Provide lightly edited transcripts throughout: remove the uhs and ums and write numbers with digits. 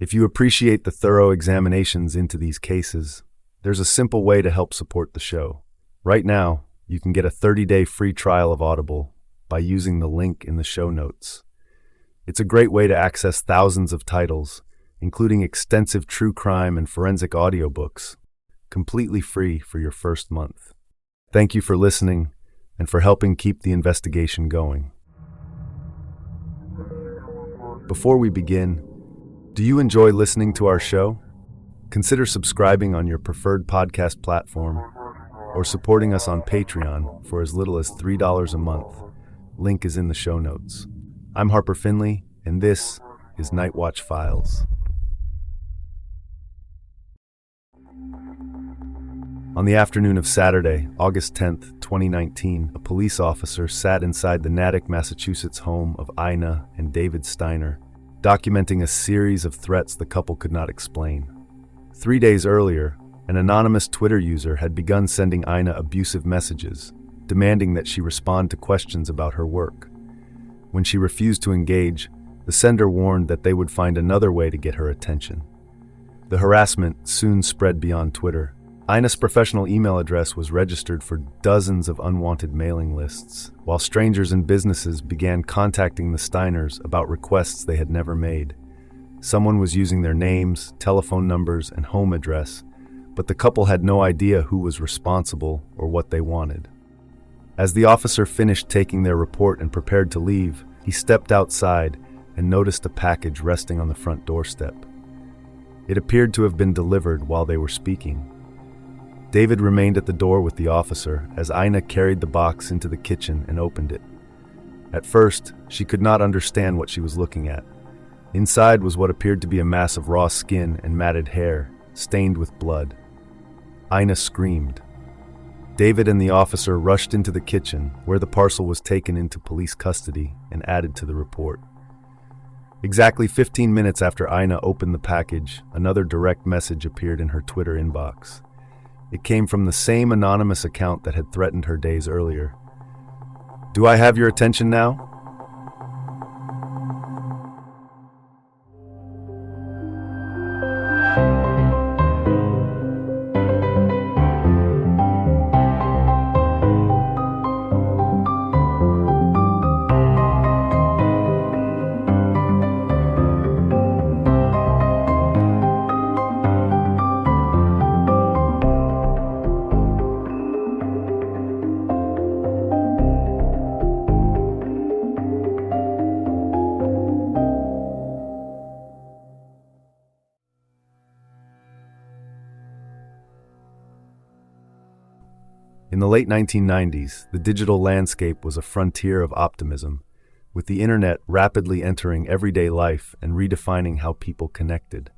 If you appreciate the thorough examinations into these cases, there's a simple way to help support the show. Right now, you can get a 30-day free trial of Audible by using the link in the show notes. It's a great way to access thousands of titles, including extensive true crime and forensic audiobooks, completely free for your first month. Thank you for listening and for helping keep the investigation going. Before we begin, do you enjoy listening to our show? Consider subscribing on your preferred podcast platform or supporting us on Patreon for as little as $3 a month. Link is in the show notes. I'm Harper Finley, and this is Night Watch Files. On the afternoon of Saturday, August 10th, 2019, a police officer sat inside the Natick, Massachusetts home of Ina and David Steiner, documenting a series of threats the couple could not explain. 3 days earlier, an anonymous Twitter user had begun sending Ina abusive messages, demanding that she respond to questions about her work. When she refused to engage, the sender warned that they would find another way to get her attention. The harassment soon spread beyond Twitter. Ina's professional email address was registered for dozens of unwanted mailing lists, while strangers and businesses began contacting the Steiners about requests they had never made. Someone was using their names, telephone numbers, and home address, but the couple had no idea who was responsible or what they wanted. As the officer finished taking their report and prepared to leave, he stepped outside and noticed a package resting on the front doorstep. It appeared to have been delivered while they were speaking. David remained at the door with the officer as Ina carried the box into the kitchen and opened it. At first, she could not understand what she was looking at. Inside was what appeared to be a mass of raw skin and matted hair, stained with blood. Ina screamed. David and the officer rushed into the kitchen, where the parcel was taken into police custody and added to the report. Exactly 15 minutes after Ina opened the package, another direct message appeared in her Twitter inbox. It came from the same anonymous account that had threatened her days earlier. "Do I have your attention now?" In the late 1990s, the digital landscape was a frontier of optimism, with the internet rapidly entering everyday life and redefining how people connected.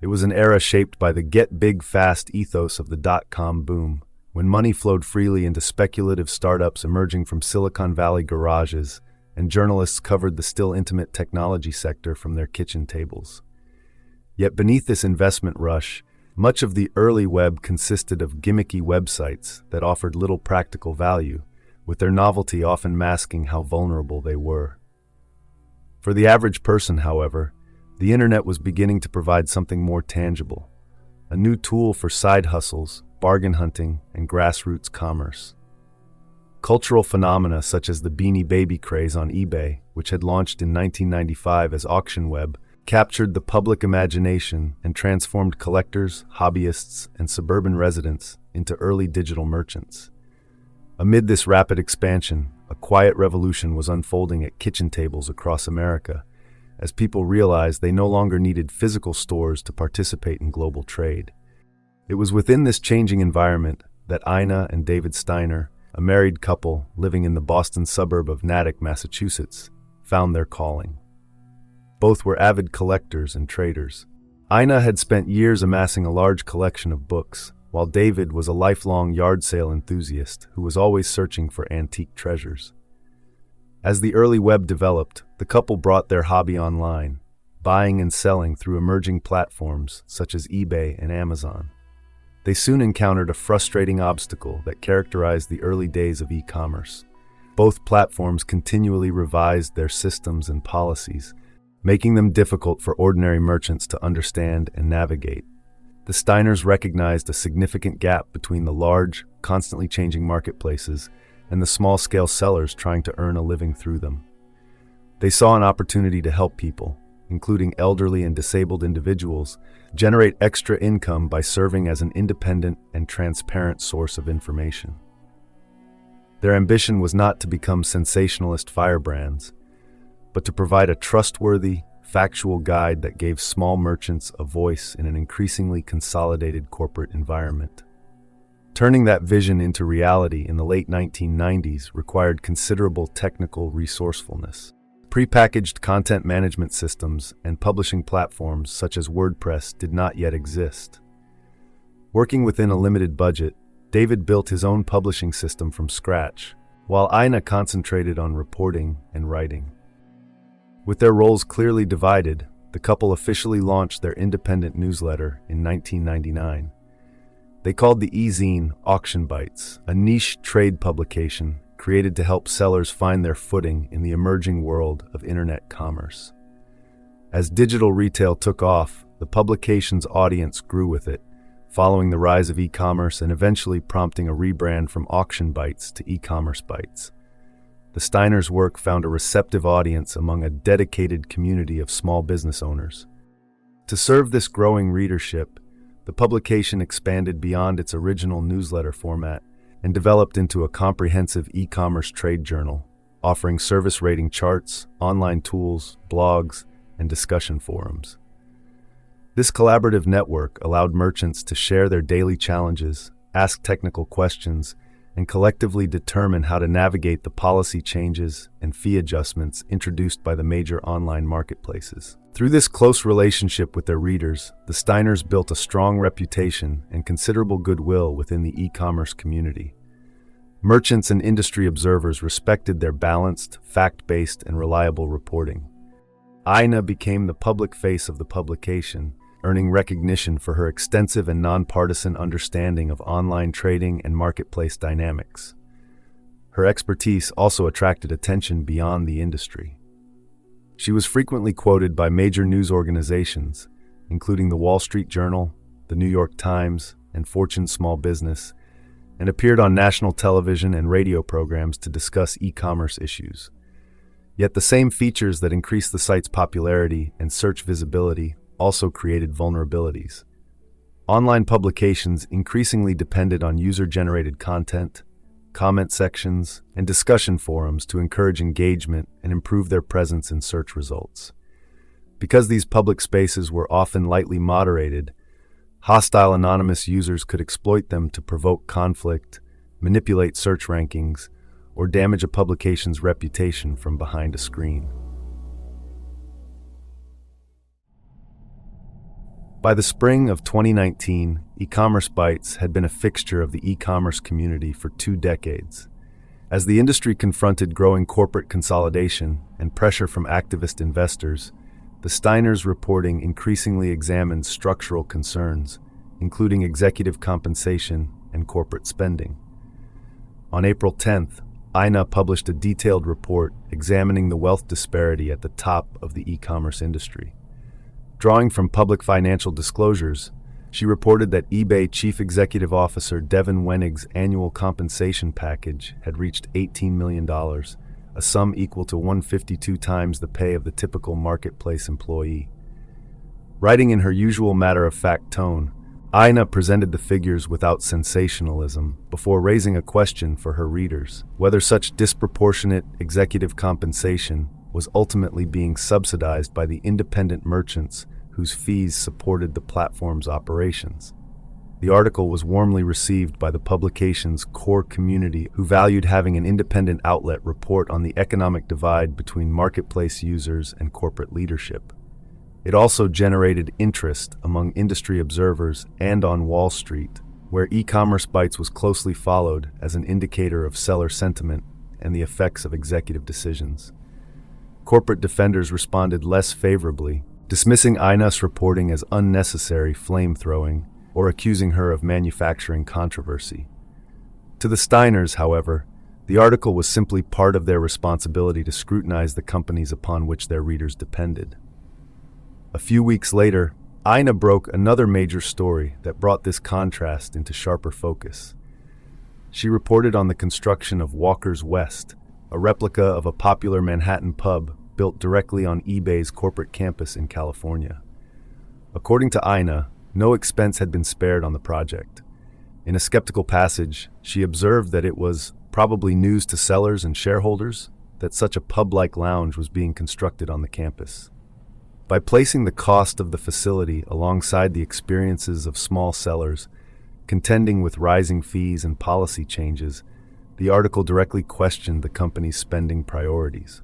It was an era shaped by the get big fast ethos of the dot-com boom, when money flowed freely into speculative startups emerging from Silicon Valley garages, and journalists covered the still intimate technology sector from their kitchen tables. Yet beneath this investment rush, much of the early web consisted of gimmicky websites that offered little practical value, with their novelty often masking how vulnerable they were. For the average person, however, the internet was beginning to provide something more tangible, a new tool for side hustles, bargain hunting, and grassroots commerce. Cultural phenomena such as the Beanie Baby craze on eBay, which had launched in 1995 as auction web, captured the public imagination and transformed collectors, hobbyists, and suburban residents into early digital merchants. Amid this rapid expansion, a quiet revolution was unfolding at kitchen tables across America, as people realized they no longer needed physical stores to participate in global trade. It was within this changing environment that Ina and David Steiner, a married couple living in the Boston suburb of Natick, Massachusetts, found their calling. Both were avid collectors and traders. Ina had spent years amassing a large collection of books, while David was a lifelong yard sale enthusiast who was always searching for antique treasures. As the early web developed, the couple brought their hobby online, buying and selling through emerging platforms such as eBay and Amazon. They soon encountered a frustrating obstacle that characterized the early days of e-commerce. Both platforms continually revised their systems and policies, making them difficult for ordinary merchants to understand and navigate. The Steiners recognized a significant gap between the large, constantly changing marketplaces and the small-scale sellers trying to earn a living through them. They saw an opportunity to help people, including elderly and disabled individuals, generate extra income by serving as an independent and transparent source of information. Their ambition was not to become sensationalist firebrands, but to provide a trustworthy, factual guide that gave small merchants a voice in an increasingly consolidated corporate environment. Turning that vision into reality in the late 1990s required considerable technical resourcefulness. Prepackaged content management systems and publishing platforms such as WordPress did not yet exist. Working within a limited budget, David built his own publishing system from scratch, while Ina concentrated on reporting and writing. With their roles clearly divided, the couple officially launched their independent newsletter in 1999. They called the e-zine Auction Bites, a niche trade publication created to help sellers find their footing in the emerging world of internet commerce. As digital retail took off, the publication's audience grew with it, following the rise of e-commerce and eventually prompting a rebrand from Auction Bites to E-commerce Bites. The Steiners' work found a receptive audience among a dedicated community of small business owners. To serve this growing readership, the publication expanded beyond its original newsletter format and developed into a comprehensive e-commerce trade journal, offering service rating charts, online tools, blogs, and discussion forums. This collaborative network allowed merchants to share their daily challenges, ask technical questions, and collectively determine how to navigate the policy changes and fee adjustments introduced by the major online marketplaces. Through this close relationship with their readers, the Steiners built a strong reputation and considerable goodwill within the e-commerce community. Merchants and industry observers respected their balanced, fact-based, and reliable reporting. Ina became the public face of the publication, earning recognition for her extensive and nonpartisan understanding of online trading and marketplace dynamics. Her expertise also attracted attention beyond the industry. She was frequently quoted by major news organizations, including the Wall Street Journal, the New York Times, and Fortune Small Business, and appeared on national television and radio programs to discuss e-commerce issues. Yet the same features that increased the site's popularity and search visibility also created vulnerabilities. Online publications increasingly depended on user-generated content, comment sections, and discussion forums to encourage engagement and improve their presence in search results. Because these public spaces were often lightly moderated, hostile anonymous users could exploit them to provoke conflict, manipulate search rankings, or damage a publication's reputation from behind a screen. By the spring of 2019, E-commerce Bites had been a fixture of the e-commerce community for 2 decades. As the industry confronted growing corporate consolidation and pressure from activist investors, the Steiners' reporting increasingly examined structural concerns, including executive compensation and corporate spending. On April 10th, Ina published a detailed report examining the wealth disparity at the top of the e-commerce industry. Drawing from public financial disclosures, she reported that eBay Chief Executive Officer Devin Wenig's annual compensation package had reached $18 million, a sum equal to 152 times the pay of the typical marketplace employee. Writing in her usual matter-of-fact tone, Ina presented the figures without sensationalism before raising a question for her readers: whether such disproportionate executive compensation was ultimately being subsidized by the independent merchants whose fees supported the platform's operations. The article was warmly received by the publication's core community, who valued having an independent outlet report on the economic divide between marketplace users and corporate leadership. It also generated interest among industry observers and on Wall Street, where E-commerce Bites was closely followed as an indicator of seller sentiment and the effects of executive decisions. Corporate defenders responded less favorably, dismissing Ina's reporting as unnecessary flame-throwing or accusing her of manufacturing controversy. To the Steiners, however, the article was simply part of their responsibility to scrutinize the companies upon which their readers depended. A few weeks later, Ina broke another major story that brought this contrast into sharper focus. She reported on the construction of Walker's West, a replica of a popular Manhattan pub built directly on eBay's corporate campus in California. According to Ina, no expense had been spared on the project. In a skeptical passage, she observed that it was probably news to sellers and shareholders that such a pub-like lounge was being constructed on the campus. By placing the cost of the facility alongside the experiences of small sellers, contending with rising fees and policy changes, the article directly questioned the company's spending priorities.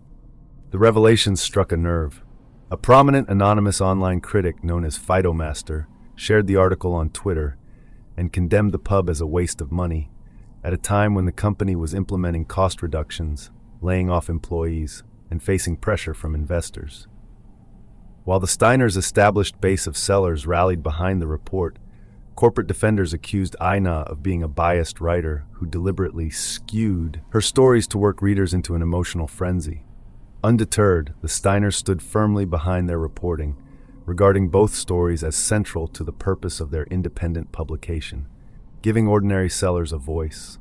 The revelations struck a nerve. A prominent anonymous online critic known as Fidomaster shared the article on Twitter and condemned the pub as a waste of money, at a time when the company was implementing cost reductions, laying off employees, and facing pressure from investors. While the Steiners' established base of sellers rallied behind the report, corporate defenders accused Ina of being a biased writer who deliberately skewed her stories to work readers into an emotional frenzy. Undeterred, the Steiners stood firmly behind their reporting, regarding both stories as central to the purpose of their independent publication, giving ordinary sellers a voice.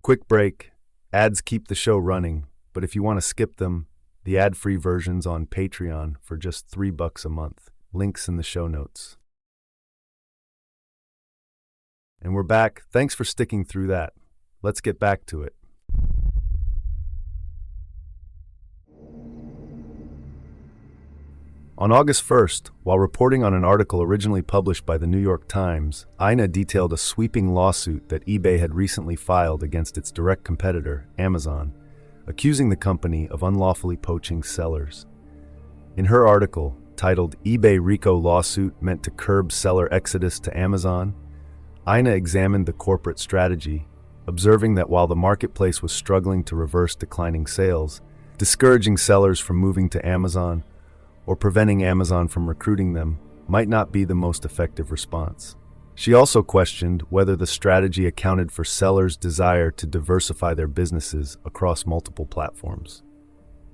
Quick break. Ads keep the show running, but if you want to skip them, the ad-free version's on Patreon for just $3 a month. Links in the show notes. And we're back. Thanks for sticking through that. Let's get back to it. On August 1st, while reporting on an article originally published by the New York Times, Ina detailed a sweeping lawsuit that eBay had recently filed against its direct competitor, Amazon, accusing the company of unlawfully poaching sellers. In her article, titled "eBay RICO Lawsuit Meant to Curb Seller Exodus to Amazon," Ina examined the corporate strategy, observing that while the marketplace was struggling to reverse declining sales, discouraging sellers from moving to Amazon or preventing Amazon from recruiting them might not be the most effective response. She also questioned whether the strategy accounted for sellers' desire to diversify their businesses across multiple platforms.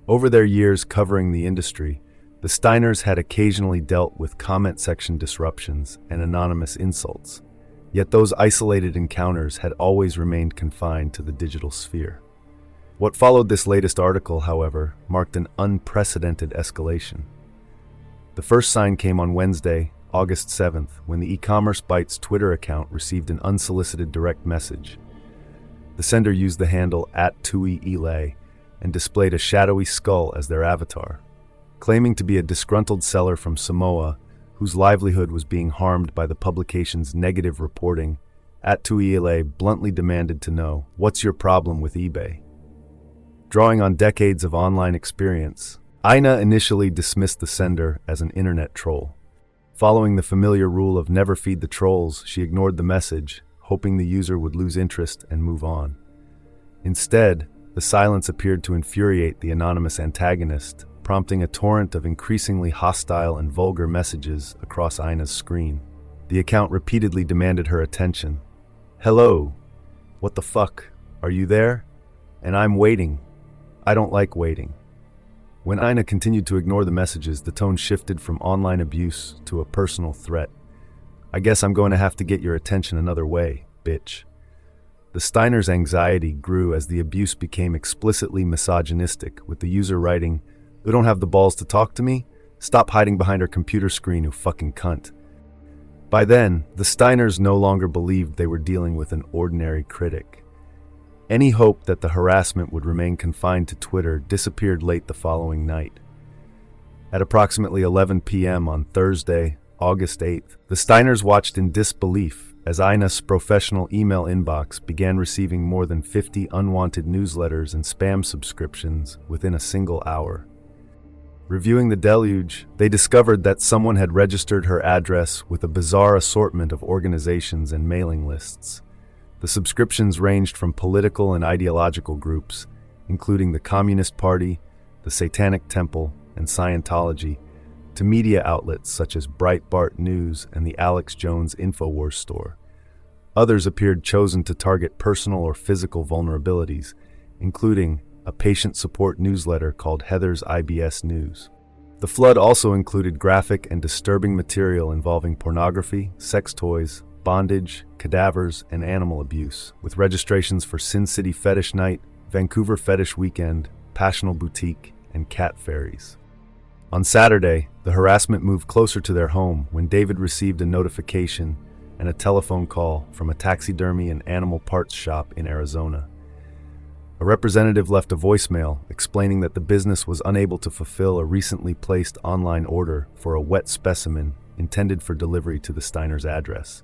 Over their years covering the industry, the Steiners had occasionally dealt with comment section disruptions and anonymous insults, yet those isolated encounters had always remained confined to the digital sphere. What followed this latest article, however, marked an unprecedented escalation. The first sign came on Wednesday, August 7th, when the e-commerce Bytes Twitter account received an unsolicited direct message. The sender used the handle @TuiElay and displayed a shadowy skull as their avatar. Claiming to be a disgruntled seller from Samoa, whose livelihood was being harmed by the publication's negative reporting, @TuiElay bluntly demanded to know, "What's your problem with eBay?" Drawing on decades of online experience, Ina initially dismissed the sender as an internet troll. Following the familiar rule of never feed the trolls, she ignored the message, hoping the user would lose interest and move on. Instead, the silence appeared to infuriate the anonymous antagonist, prompting a torrent of increasingly hostile and vulgar messages across Ina's screen. The account repeatedly demanded her attention. "Hello. What the fuck? Are you there? And I'm waiting. I don't like waiting." When Ina continued to ignore the messages, the tone shifted from online abuse to a personal threat. "I guess I'm going to have to get your attention another way, bitch." The Steiners' anxiety grew as the abuse became explicitly misogynistic, with the user writing, "You don't have the balls to talk to me? Stop hiding behind our computer screen, you fucking cunt." By then, the Steiners no longer believed they were dealing with an ordinary critic. Any hope that the harassment would remain confined to Twitter disappeared late the following night. At approximately 11 p.m. on Thursday, August 8th, the Steiners watched in disbelief as Ina's professional email inbox began receiving more than 50 unwanted newsletters and spam subscriptions within a single hour. Reviewing the deluge, they discovered that someone had registered her address with a bizarre assortment of organizations and mailing lists. The subscriptions ranged from political and ideological groups, including the Communist Party, the Satanic Temple, and Scientology, to media outlets such as Breitbart News and the Alex Jones InfoWars store. Others appeared chosen to target personal or physical vulnerabilities, including a patient support newsletter called Heather's IBS News. The flood also included graphic and disturbing material involving pornography, sex toys, bondage, cadavers, and animal abuse, with registrations for Sin City Fetish Night, Vancouver Fetish Weekend, Passional Boutique, and cat fairies. On Saturday, the harassment moved closer to their home when David received a notification and a telephone call from a taxidermy and animal parts shop in Arizona. A representative left a voicemail explaining that the business was unable to fulfill a recently placed online order for a wet specimen intended for delivery to the Steiners address.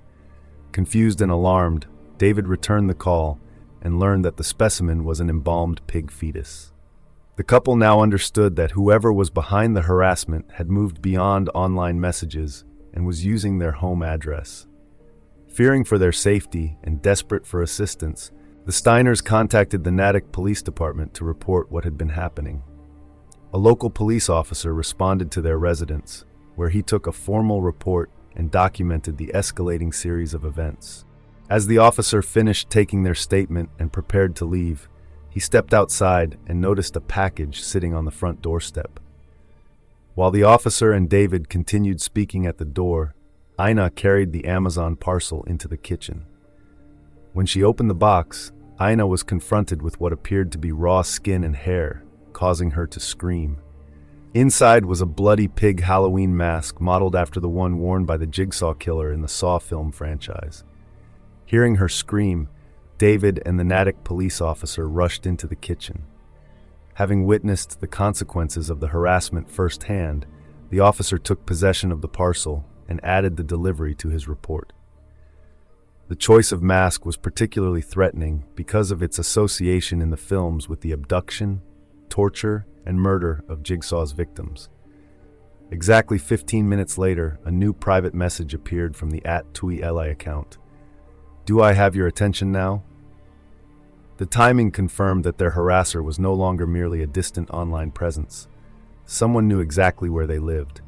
Confused and alarmed, David returned the call and learned that the specimen was an embalmed pig fetus. The couple now understood that whoever was behind the harassment had moved beyond online messages and was using their home address. Fearing for their safety and desperate for assistance, the Steiners contacted the Natick Police Department to report what had been happening. A local police officer responded to their residence, where he took a formal report and documented the escalating series of events. As the officer finished taking their statement and prepared to leave, he stepped outside and noticed a package sitting on the front doorstep. While the officer and David continued speaking at the door, Ina carried the Amazon parcel into the kitchen. When she opened the box, Ina was confronted with what appeared to be raw skin and hair, causing her to scream. Inside was a bloody pig Halloween mask modeled after the one worn by the Jigsaw Killer in the Saw film franchise. Hearing her scream, David and the Natick police officer rushed into the kitchen. Having witnessed the consequences of the harassment firsthand, the officer took possession of the parcel and added the delivery to his report. The choice of mask was particularly threatening because of its association in the films with the abduction, torture, and murder of Jigsaw's victims. Exactly 15 minutes later, a new private message appeared from the @TuiLi account. "Do I have your attention now?" The timing confirmed that their harasser was no longer merely a distant online presence. Someone knew exactly where they lived.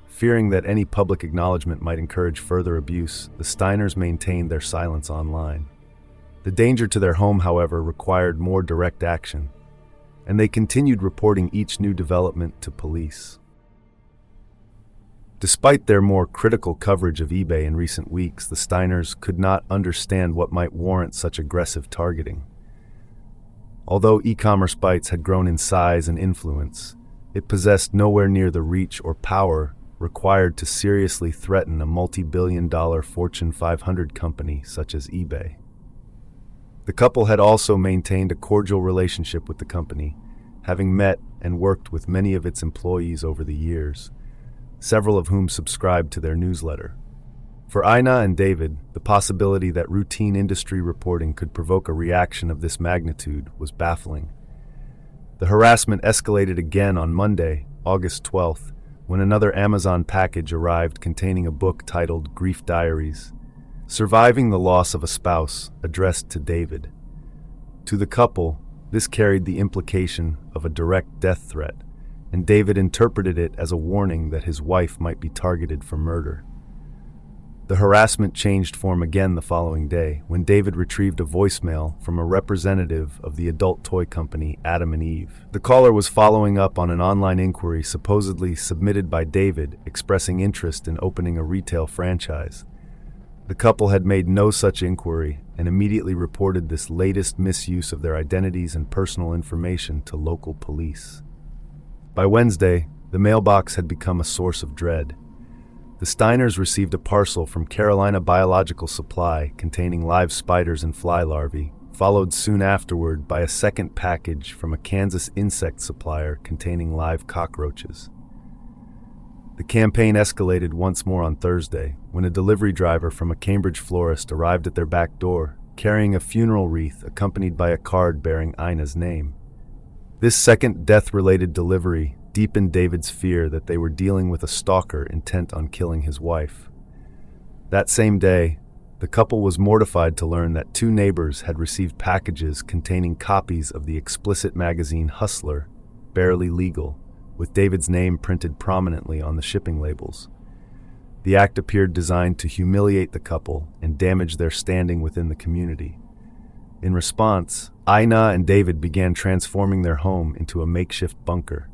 Fearing that any public acknowledgement might encourage further abuse, the Steiners maintained their silence online. The danger to their home, however, required more direct action, and they continued reporting each new development to police. Despite their more critical coverage of eBay in recent weeks, the Steiners could not understand what might warrant such aggressive targeting. Although e-commerce bites had grown in size and influence, it possessed nowhere near the reach or power required to seriously threaten a multi-billion-dollar Fortune 500 company such as eBay. The couple had also maintained a cordial relationship with the company, having met and worked with many of its employees over the years, several of whom subscribed to their newsletter. For Ina and David, the possibility that routine industry reporting could provoke a reaction of this magnitude was baffling. The harassment escalated again on Monday, August 12th, when another Amazon package arrived containing a book titled Grief Diaries, Surviving the Loss of a Spouse, addressed to David. To the couple, this carried the implication of a direct death threat, and David interpreted it as a warning that his wife might be targeted for murder. The harassment changed form again the following day, when David retrieved a voicemail from a representative of the adult toy company Adam and Eve. The caller was following up on an online inquiry supposedly submitted by David expressing interest in opening a retail franchise. The couple had made no such inquiry and immediately reported this latest misuse of their identities and personal information to local police. By Wednesday, the mailbox had become a source of dread. The Steiners received a parcel from Carolina Biological Supply containing live spiders and fly larvae, followed soon afterward by a second package from a Kansas insect supplier containing live cockroaches. The campaign escalated once more on Thursday, when a delivery driver from a Cambridge florist arrived at their back door, carrying a funeral wreath accompanied by a card bearing Ina's name. This second death-related delivery deepened David's fear that they were dealing with a stalker intent on killing his wife. That same day, the couple was mortified to learn that two neighbors had received packages containing copies of the explicit magazine Hustler, Barely Legal, with David's name printed prominently on the shipping labels. The act appeared designed to humiliate the couple and damage their standing within the community. In response, Ina and David began transforming their home into a makeshift bunker.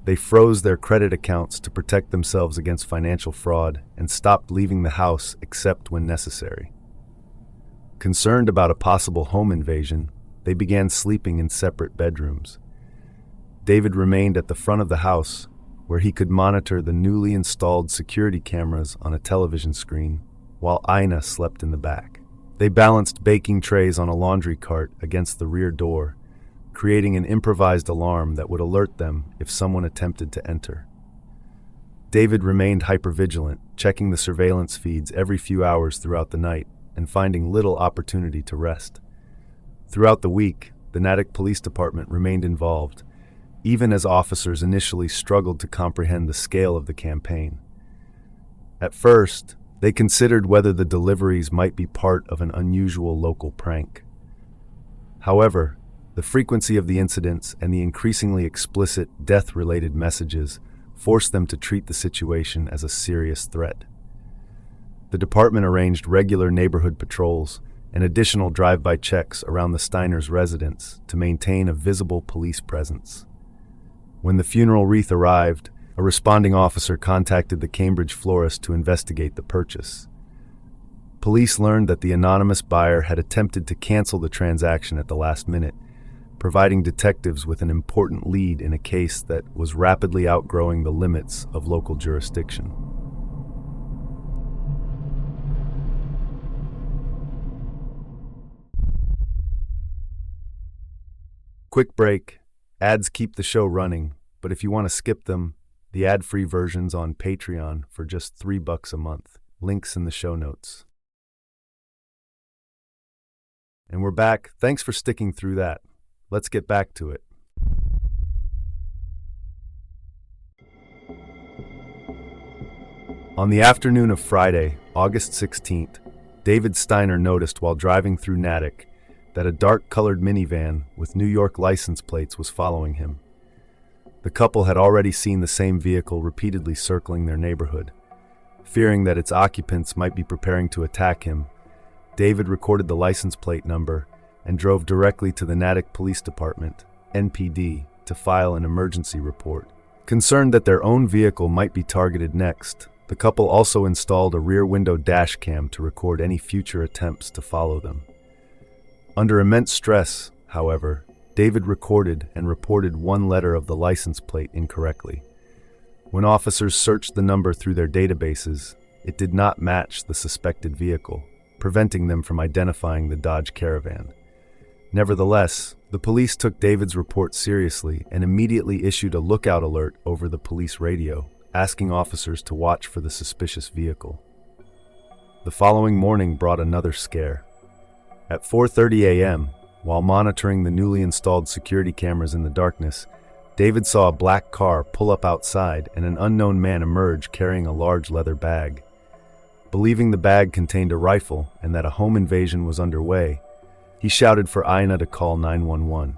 They froze their credit accounts to protect themselves against financial fraud and stopped leaving the house except when necessary. Concerned about a possible home invasion, they began sleeping in separate bedrooms. David remained at the front of the house, where he could monitor the newly installed security cameras on a television screen, while Ina slept in the back. They balanced baking trays on a laundry cart against the rear door, creating an improvised alarm that would alert them if someone attempted to enter. David remained hypervigilant, checking the surveillance feeds every few hours throughout the night and finding little opportunity to rest. Throughout the week, the Natick Police Department remained involved, even as officers initially struggled to comprehend the scale of the campaign. At first, they considered whether the deliveries might be part of an unusual local prank. However, the frequency of the incidents and the increasingly explicit death-related messages forced them to treat the situation as a serious threat. The department arranged regular neighborhood patrols and additional drive-by checks around the Steiners' residence to maintain a visible police presence. When the funeral wreath arrived, a responding officer contacted the Cambridge florist to investigate the purchase. Police learned that the anonymous buyer had attempted to cancel the transaction at the last minute, providing detectives with an important lead in a case that was rapidly outgrowing the limits of local jurisdiction. Quick break. Ads keep the show running, but if you want to skip them, the ad-free version's on Patreon for just $3 a month. Links in the show notes. And we're back. Thanks for sticking through that. Let's get back to it. On the afternoon of Friday, August 16th, David Steiner noticed while driving through Natick that a dark-colored minivan with New York license plates was following him. The couple had already seen the same vehicle repeatedly circling their neighborhood. Fearing that its occupants might be preparing to attack him, David recorded the license plate number and drove directly to the Natick Police Department, NPD, to file an emergency report. Concerned that their own vehicle might be targeted next, the couple also installed a rear window dash cam to record any future attempts to follow them. Under immense stress, however, David recorded and reported one letter of the license plate incorrectly. When officers searched the number through their databases, it did not match the suspected vehicle, preventing them from identifying the Dodge Caravan. Nevertheless, the police took David's report seriously and immediately issued a lookout alert over the police radio, asking officers to watch for the suspicious vehicle. The following morning brought another scare. At 4:30 a.m., while monitoring the newly installed security cameras in the darkness, David saw a black car pull up outside and an unknown man emerge carrying a large leather bag. Believing the bag contained a rifle and that a home invasion was underway, he shouted for Ina to call 911.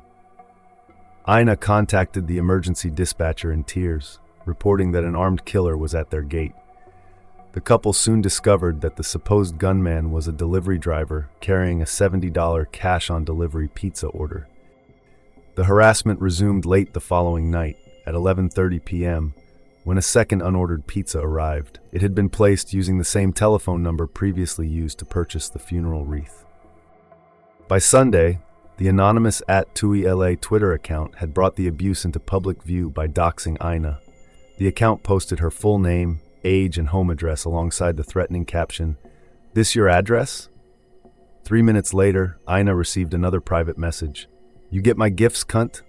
Ina contacted the emergency dispatcher in tears, reporting that an armed killer was at their gate. The couple soon discovered that the supposed gunman was a delivery driver carrying a $70 cash-on-delivery pizza order. The harassment resumed late the following night, at 11:30 p.m., when a second unordered pizza arrived. It had been placed using the same telephone number previously used to purchase the funeral wreath. By Sunday, the anonymous @TuiLA Twitter account had brought the abuse into public view by doxing Ina. The account posted her full name, age, and home address alongside the threatening caption, "This your address?" 3 minutes later, Ina received another private message, "You get my gifts, cunt?"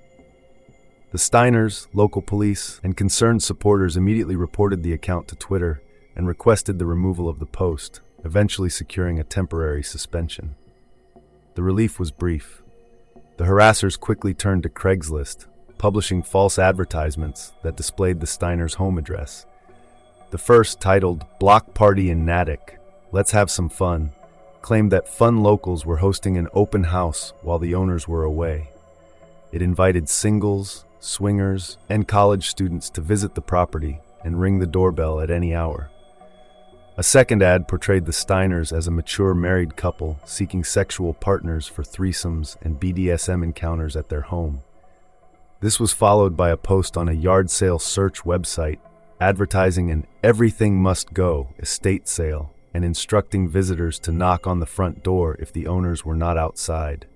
The Steiners, local police, and concerned supporters immediately reported the account to Twitter and requested the removal of the post, eventually securing a temporary suspension. The relief was brief. The harassers quickly turned to Craigslist, publishing false advertisements that displayed the Steiners' home address. The first, titled "Block Party in Natick, Let's Have Some Fun," claimed that fun locals were hosting an open house while the owners were away. It invited singles, swingers, and college students to visit the property and ring the doorbell at any hour. A second ad portrayed the Steiners as a mature married couple seeking sexual partners for threesomes and BDSM encounters at their home. This was followed by a post on a yard sale search website advertising an everything must go estate sale and instructing visitors to knock on the front door if the owners were not outside.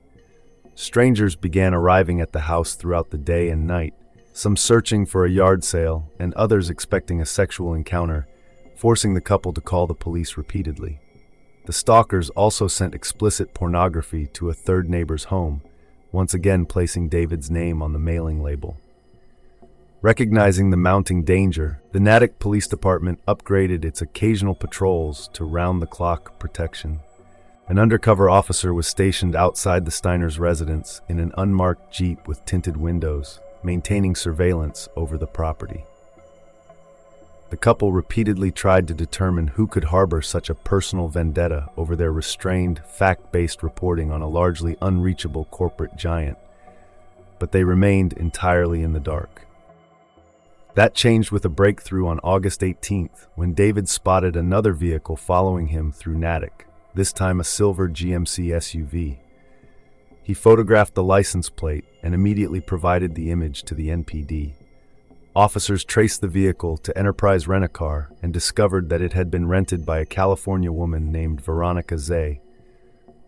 Strangers began arriving at the house throughout the day and night, some searching for a yard sale and others expecting a sexual encounter, forcing the couple to call the police repeatedly. The stalkers also sent explicit pornography to a third neighbor's home, once again placing David's name on the mailing label. Recognizing the mounting danger, the Natick Police Department upgraded its occasional patrols to round-the-clock protection. An undercover officer was stationed outside the Steiners' residence in an unmarked Jeep with tinted windows, maintaining surveillance over the property. The couple repeatedly tried to determine who could harbor such a personal vendetta over their restrained, fact-based reporting on a largely unreachable corporate giant, but they remained entirely in the dark. That changed with a breakthrough on August 18th, when David spotted another vehicle following him through Natick, this time a silver GMC SUV. He photographed the license plate and immediately provided the image to the NPD. Officers traced the vehicle to Enterprise Rent-A-Car and discovered that it had been rented by a California woman named Veronica Zay.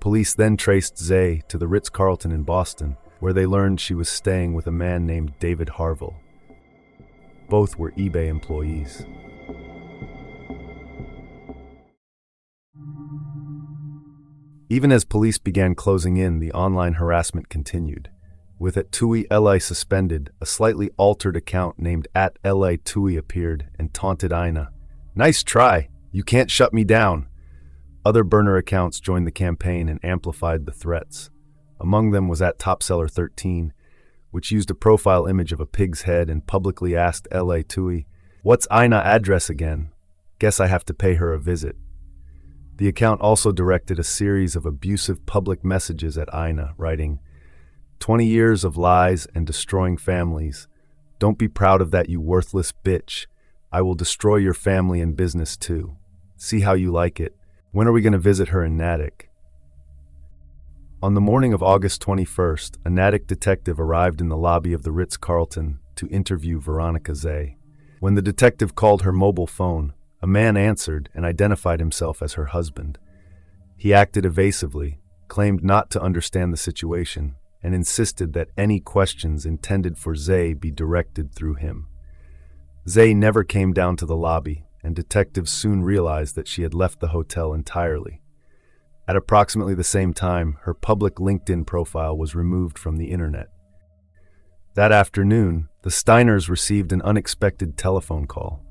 Police then traced Zay to the Ritz-Carlton in Boston, where they learned she was staying with a man named David Harville. Both were eBay employees. Even as police began closing in, the online harassment continued. With @Tui LA suspended, a slightly altered account named @LA Tui appeared and taunted Ina. "Nice try! You can't shut me down!" Other burner accounts joined the campaign and amplified the threats. Among them was @TopSeller13, which used a profile image of a pig's head and publicly asked LA Tui, "What's Ina address again? Guess I have to pay her a visit." The account also directed a series of abusive public messages at Ina, writing, "20 years of lies and destroying families. Don't be proud of that, you worthless bitch. I will destroy your family and business too. See how you like it. When are we going to visit her in Natick?" On the morning of August 21st, a Natick detective arrived in the lobby of the Ritz-Carlton to interview Veronica Zay. When the detective called her mobile phone, a man answered and identified himself as her husband. He acted evasively, claimed not to understand the situation, and insisted that any questions intended for Zay be directed through him. Zay never came down to the lobby, and detectives soon realized that she had left the hotel entirely. At approximately the same time, her public LinkedIn profile was removed from the internet. That afternoon, the Steiners received an unexpected telephone call.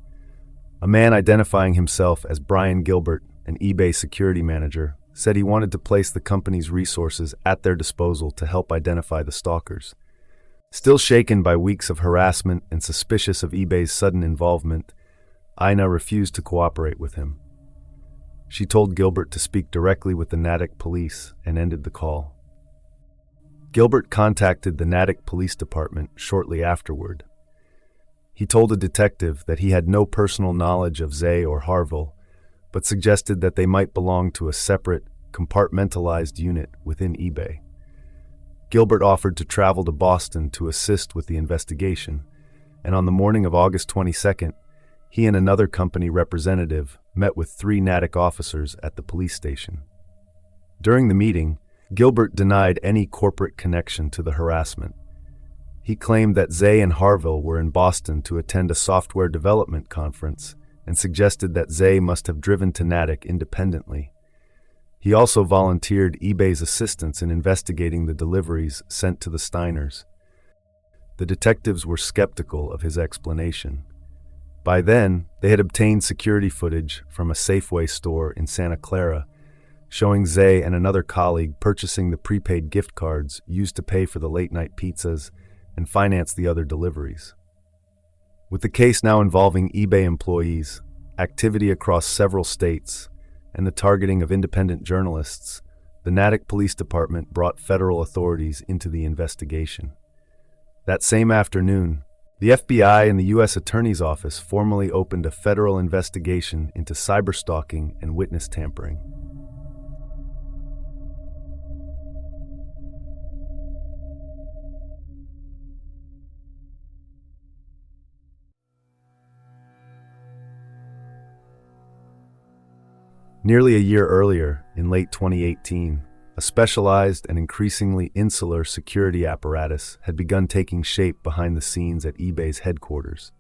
A man identifying himself as Brian Gilbert, an eBay security manager, said he wanted to place the company's resources at their disposal to help identify the stalkers. Still shaken by weeks of harassment and suspicious of eBay's sudden involvement, Ina refused to cooperate with him. She told Gilbert to speak directly with the Natick police and ended the call. Gilbert contacted the Natick Police Department shortly afterward. He told a detective that he had no personal knowledge of Zay or Harville, but suggested that they might belong to a separate, compartmentalized unit within eBay. Gilbert offered to travel to Boston to assist with the investigation, and on the morning of August 22nd, he and another company representative met with 3 Natick officers at the police station. During the meeting, Gilbert denied any corporate connection to the harassment. He claimed that Zay and Harville were in Boston to attend a software development conference and suggested that Zay must have driven to Natick independently. He also volunteered eBay's assistance in investigating the deliveries sent to the Steiners. The detectives were skeptical of his explanation. By then, they had obtained security footage from a Safeway store in Santa Clara, showing Zay and another colleague purchasing the prepaid gift cards used to pay for the late-night pizzas and finance the other deliveries. With the case now involving eBay employees, activity across several states, and the targeting of independent journalists, the Natick Police Department brought federal authorities into the investigation. That same afternoon, The FBI and the U.S. Attorney's Office formally opened a federal investigation into cyberstalking and witness tampering. Nearly a year earlier, in late 2018, a specialized and increasingly insular security apparatus had begun taking shape behind the scenes at eBay's headquarters.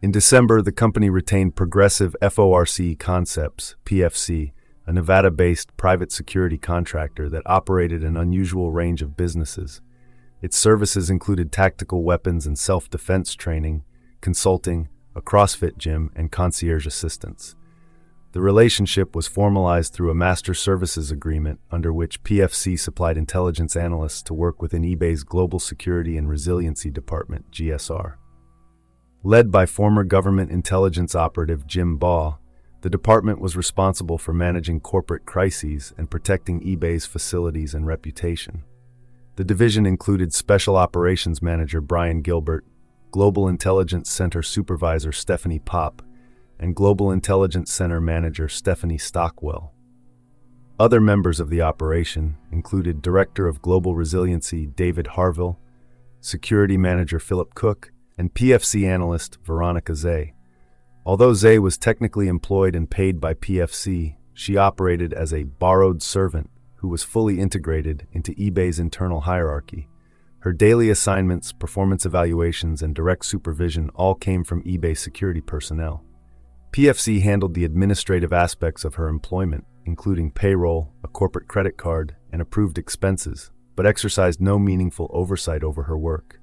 In December, the company retained Progressive FORC Concepts, PFC, a Nevada-based private security contractor that operated an unusual range of businesses. Its services included tactical weapons and self-defense training, consulting, a CrossFit gym, and concierge assistance. The relationship was formalized through a master services agreement under which PFC supplied intelligence analysts to work within eBay's Global Security and Resiliency Department, GSR. Led by former government intelligence operative Jim Baugh, the department was responsible for managing corporate crises and protecting eBay's facilities and reputation. The division included Special Operations Manager Brian Gilbert, Global Intelligence Center Supervisor Stephanie Popp, and Global Intelligence Center Manager Stephanie Stockwell. Other members of the operation included Director of Global Resiliency David Harville, Security Manager Philip Cook, and PFC Analyst Veronica Zay. Although Zay was technically employed and paid by PFC, she operated as a borrowed servant who was fully integrated into eBay's internal hierarchy. Her daily assignments, performance evaluations, and direct supervision all came from eBay security personnel. PFC handled the administrative aspects of her employment, including payroll, a corporate credit card, and approved expenses, but exercised no meaningful oversight over her work.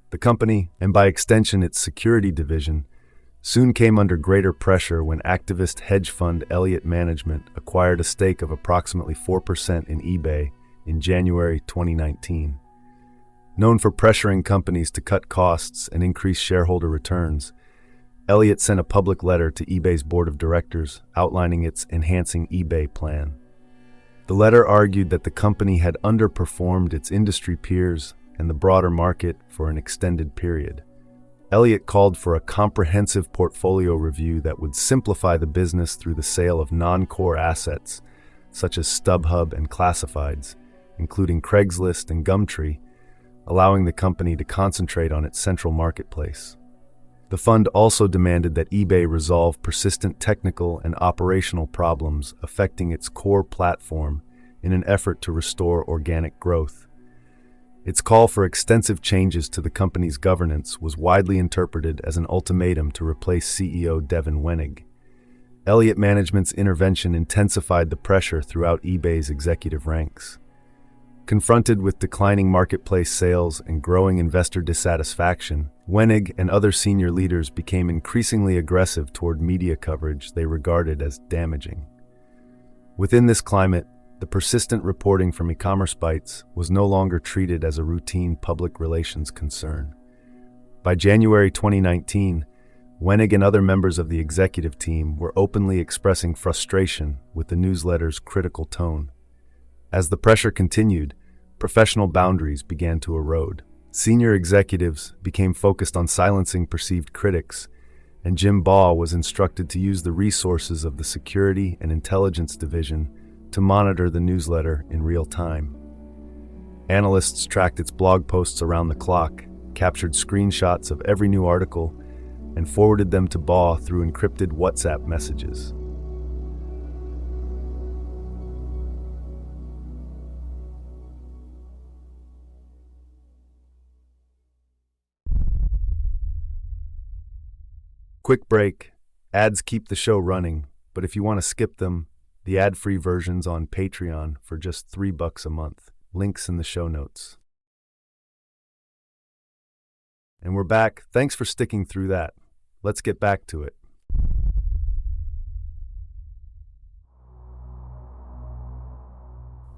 The company, and by extension its security division, soon came under greater pressure when activist hedge fund Elliott Management acquired a stake of approximately 4% in eBay in January 2019. Known for pressuring companies to cut costs and increase shareholder returns, Elliott sent a public letter to eBay's board of directors outlining its Enhancing eBay plan. The letter argued that the company had underperformed its industry peers and the broader market for an extended period. Elliott called for a comprehensive portfolio review that would simplify the business through the sale of non-core assets, such as StubHub and classifieds, including Craigslist and Gumtree, allowing the company to concentrate on its central marketplace. The fund also demanded that eBay resolve persistent technical and operational problems affecting its core platform in an effort to restore organic growth. Its call for extensive changes to the company's governance was widely interpreted as an ultimatum to replace CEO Devin Wenig. Elliott Management's intervention intensified the pressure throughout eBay's executive ranks. Confronted with declining marketplace sales and growing investor dissatisfaction, Wenig and other senior leaders became increasingly aggressive toward media coverage they regarded as damaging. Within this climate, the persistent reporting from e-commerce bites was no longer treated as a routine public relations concern. By January 2019, Wenig and other members of the executive team were openly expressing frustration with the newsletter's critical tone. As the pressure continued, professional boundaries began to erode. Senior executives became focused on silencing perceived critics, and Jim Baugh was instructed to use the resources of the Security and Intelligence Division to monitor the newsletter in real time. Analysts tracked its blog posts around the clock, captured screenshots of every new article, and forwarded them to Baugh through encrypted WhatsApp messages. Quick break. Ads keep the show running, but if you want to skip them, the ad-free version's on Patreon for just $3 a month. Links in the show notes. And we're back. Thanks for sticking through that. Let's get back to it.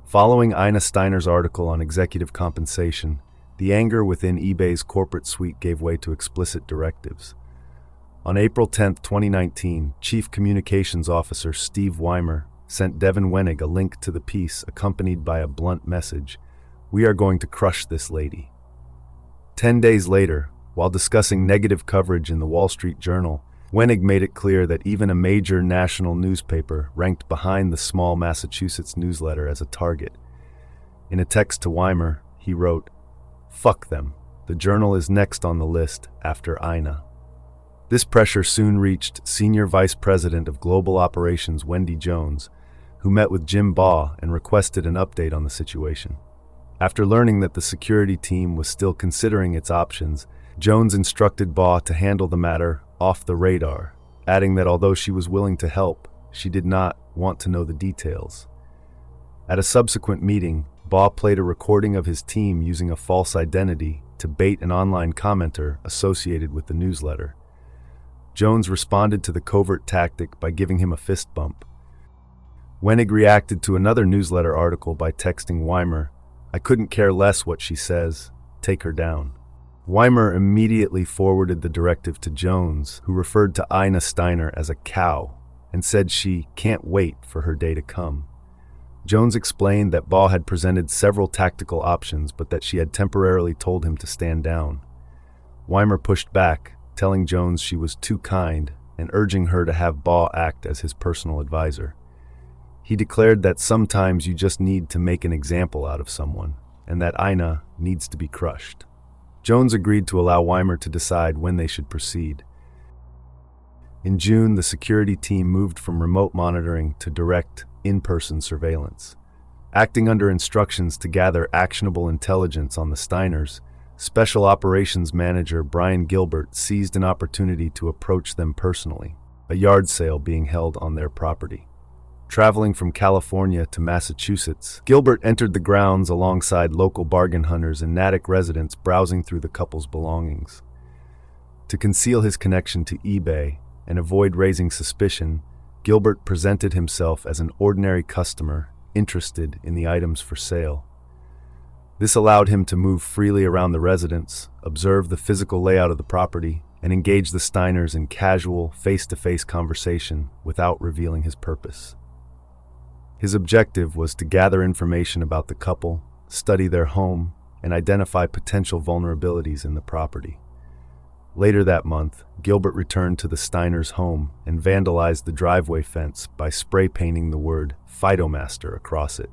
Following Ina Steiner's article on executive compensation, the anger within eBay's corporate suite gave way to explicit directives. On April 10, 2019, Chief Communications Officer Steve Weimer sent Devin Wenig a link to the piece accompanied by a blunt message: "We are going to crush this lady." 10 days later, While discussing negative coverage in the Wall Street Journal, Wenig made it clear that even a major national newspaper ranked behind the small Massachusetts newsletter as a target. In a text to Weimer, he wrote, "Fuck them. The Journal is next on the list after Ina." This pressure soon reached Senior Vice President of Global Operations Wendy Jones, who met with Jim Baugh and requested an update on the situation. After learning that the security team was still considering its options, Jones instructed Baugh to handle the matter off the radar, adding that although she was willing to help, she did not want to know the details. At a subsequent meeting, Baugh played a recording of his team using a false identity to bait an online commenter associated with the newsletter. Jones responded to the covert tactic by giving him a fist bump. Wenig reacted to another newsletter article by texting Weimer, "I couldn't care less what she says. Take her down." Weimer immediately forwarded the directive to Jones, who referred to Ina Steiner as a cow and said she can't wait for her day to come. Jones explained that Baugh had presented several tactical options, but that she had temporarily told him to stand down. Weimer pushed back, telling Jones she was too kind and urging her to have Baugh act as his personal advisor. He declared that sometimes you just need to make an example out of someone, and that Ina needs to be crushed. Jones agreed to allow Weimer to decide when they should proceed. In June, the security team moved from remote monitoring to direct, in-person surveillance. Acting under instructions to gather actionable intelligence on the Steiners, Special Operations Manager Brian Gilbert seized an opportunity to approach them personally, a yard sale being held on their property. Traveling from California to Massachusetts, Gilbert entered the grounds alongside local bargain hunters and Natick residents browsing through the couple's belongings. To conceal his connection to eBay and avoid raising suspicion, Gilbert presented himself as an ordinary customer interested in the items for sale. This allowed him to move freely around the residence, observe the physical layout of the property, and engage the Steiners in casual, face-to-face conversation without revealing his purpose. His objective was to gather information about the couple, study their home, and identify potential vulnerabilities in the property. Later that month, Gilbert returned to the Steiners' home and vandalized the driveway fence by spray painting the word Phytomaster across it.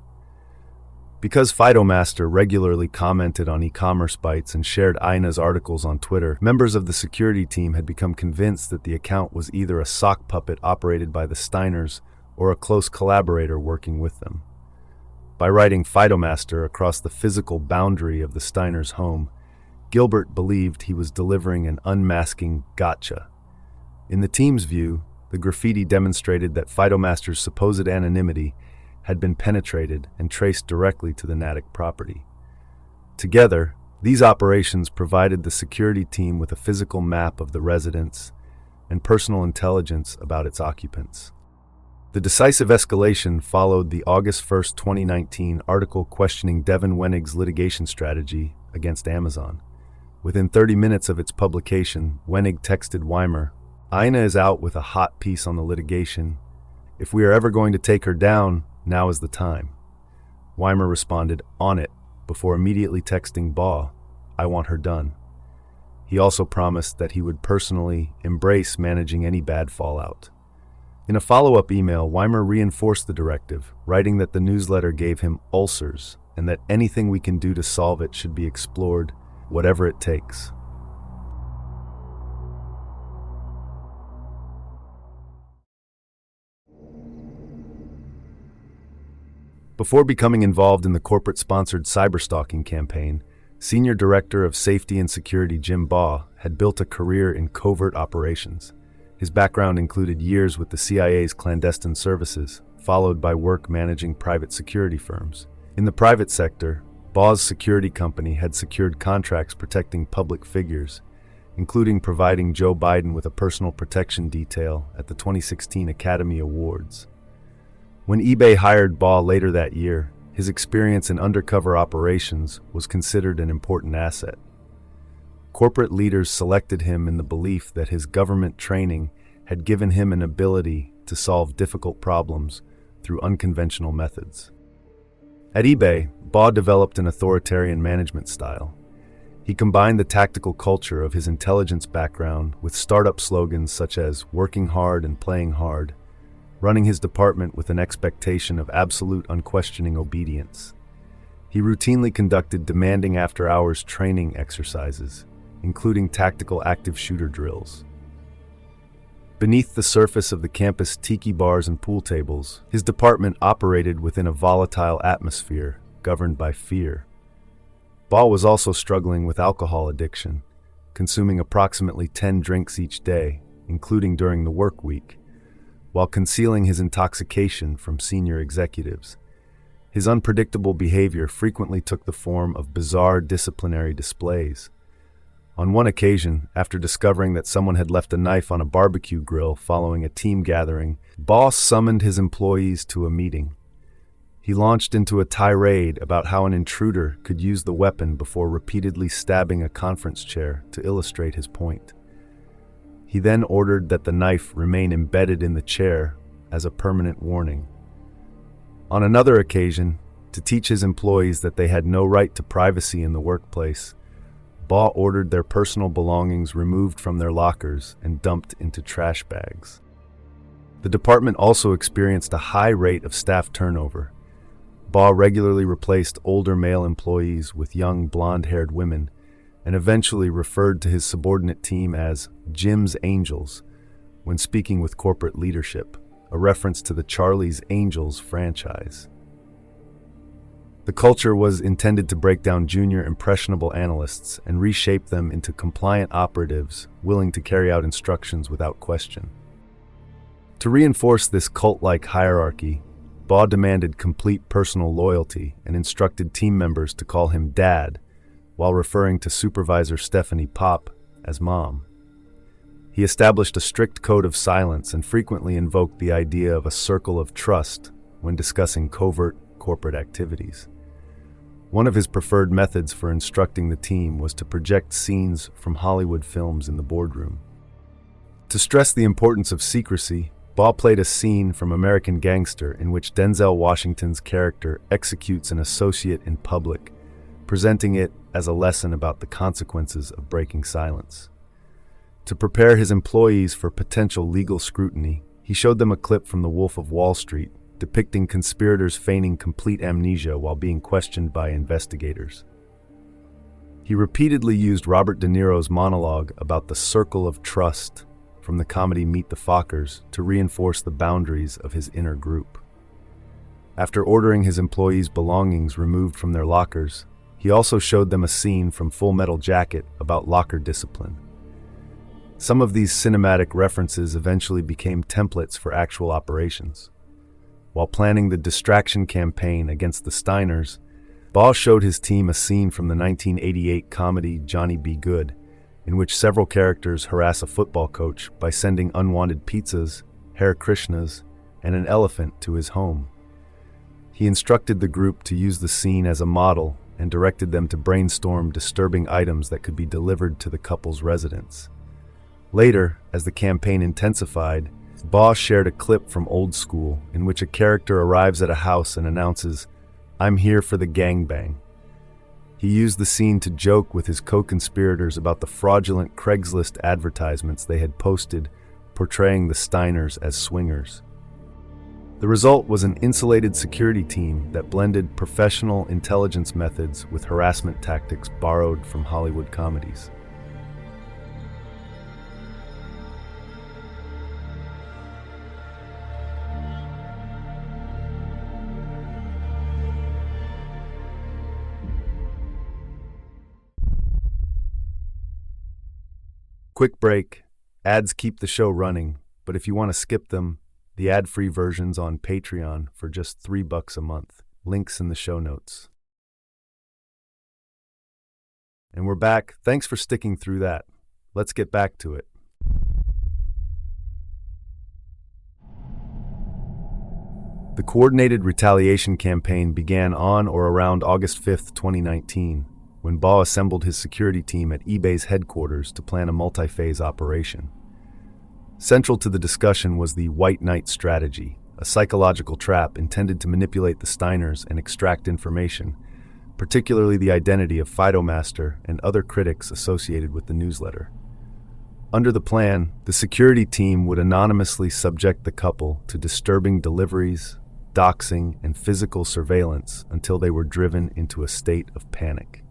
Because Phytomaster regularly commented on e-commerce sites and shared Ina's articles on Twitter, members of the security team had become convinced that the account was either a sock puppet operated by the Steiners or a close collaborator working with them. By writing Phytomaster across the physical boundary of the Steiners' home, Gilbert believed he was delivering an unmasking gotcha. In the team's view, the graffiti demonstrated that Phytomaster's supposed anonymity had been penetrated and traced directly to the Natick property. Together, these operations provided the security team with a physical map of the residence and personal intelligence about its occupants. The decisive escalation followed the August 1, 2019 article questioning Devin Wenig's litigation strategy against Amazon. Within 30 minutes of its publication, Wenig texted Weimer, "Ina is out with a hot piece on the litigation. If we are ever going to take her down, now is the time." Weimer responded, "On it," before immediately texting Baugh, "I want her done." He also promised that he would personally embrace managing any bad fallout. In a follow-up email, Weimer reinforced the directive, writing that the newsletter gave him ulcers and that anything we can do to solve it should be explored, whatever it takes. Before becoming involved in the corporate-sponsored cyberstalking campaign, Senior Director of Safety and Security Jim Baugh had built a career in covert operations. His background included years with the CIA's clandestine services, followed by work managing private security firms. In the private sector, Baugh's security company had secured contracts protecting public figures, including providing Joe Biden with a personal protection detail at the 2016 Academy Awards. When eBay hired Baugh later that year, his experience in undercover operations was considered an important asset. Corporate leaders selected him in the belief that his government training had given him an ability to solve difficult problems through unconventional methods. At eBay, Baugh developed an authoritarian management style. He combined the tactical culture of his intelligence background with startup slogans such as working hard and playing hard, running his department with an expectation of absolute unquestioning obedience. He routinely conducted demanding after-hours training exercises, including tactical active shooter drills. Beneath the surface of the campus tiki bars and pool tables, his department operated within a volatile atmosphere governed by fear. Ball was also struggling with alcohol addiction, consuming approximately 10 drinks each day, including during the work week, while concealing his intoxication from senior executives. His unpredictable behavior frequently took the form of bizarre disciplinary displays. On one occasion, after discovering that someone had left a knife on a barbecue grill following a team gathering, Ball summoned his employees to a meeting. He launched into a tirade about how an intruder could use the weapon before repeatedly stabbing a conference chair to illustrate his point. He then ordered that the knife remain embedded in the chair as a permanent warning. On another occasion, to teach his employees that they had no right to privacy in the workplace, Ball ordered their personal belongings removed from their lockers and dumped into trash bags. The department also experienced a high rate of staff turnover. Ball regularly replaced older male employees with young blonde-haired women and eventually referred to his subordinate team as Jim's Angels when speaking with corporate leadership, a reference to the Charlie's Angels franchise. The culture was intended to break down junior impressionable analysts and reshape them into compliant operatives willing to carry out instructions without question. To reinforce this cult-like hierarchy, Baugh demanded complete personal loyalty and instructed team members to call him Dad, while referring to Supervisor Stephanie Pop as Mom. He established a strict code of silence and frequently invoked the idea of a circle of trust when discussing covert corporate activities. One of his preferred methods for instructing the team was to project scenes from Hollywood films in the boardroom. To stress the importance of secrecy, Baugh played a scene from American Gangster in which Denzel Washington's character executes an associate in public, presenting it as a lesson about the consequences of breaking silence. To prepare his employees for potential legal scrutiny, he showed them a clip from The Wolf of Wall Street, depicting conspirators feigning complete amnesia while being questioned by investigators. He repeatedly used Robert De Niro's monologue about the circle of trust from the comedy Meet the Fockers to reinforce the boundaries of his inner group. After ordering his employees' belongings removed from their lockers, he also showed them a scene from Full Metal Jacket about locker discipline. Some of these cinematic references eventually became templates for actual operations. While planning the distraction campaign against the Steiners, Baugh showed his team a scene from the 1988 comedy Johnny Be Good, in which several characters harass a football coach by sending unwanted pizzas, Hare Krishnas, and an elephant to his home. He instructed the group to use the scene as a model and directed them to brainstorm disturbing items that could be delivered to the couple's residence. Later, as the campaign intensified, Baugh shared a clip from Old School in which a character arrives at a house and announces, "I'm here for the gangbang." He used the scene to joke with his co-conspirators about the fraudulent Craigslist advertisements they had posted portraying the Steiners as swingers. The result was an insulated security team that blended professional intelligence methods with harassment tactics borrowed from Hollywood comedies. Quick break. Ads keep the show running, but if you want to skip them, the ad-free version's on Patreon for just $3 a month. Links in the show notes. And we're back. Thanks for sticking through that. Let's get back to it. The coordinated retaliation campaign began on or around August 5th, 2019, when Baugh assembled his security team at eBay's headquarters to plan a multi-phase operation. Central to the discussion was the White Knight strategy, a psychological trap intended to manipulate the Steiners and extract information, particularly the identity of Fidomaster and other critics associated with the newsletter. Under the plan, the security team would anonymously subject the couple to disturbing deliveries, doxing, and physical surveillance until they were driven into a state of panic.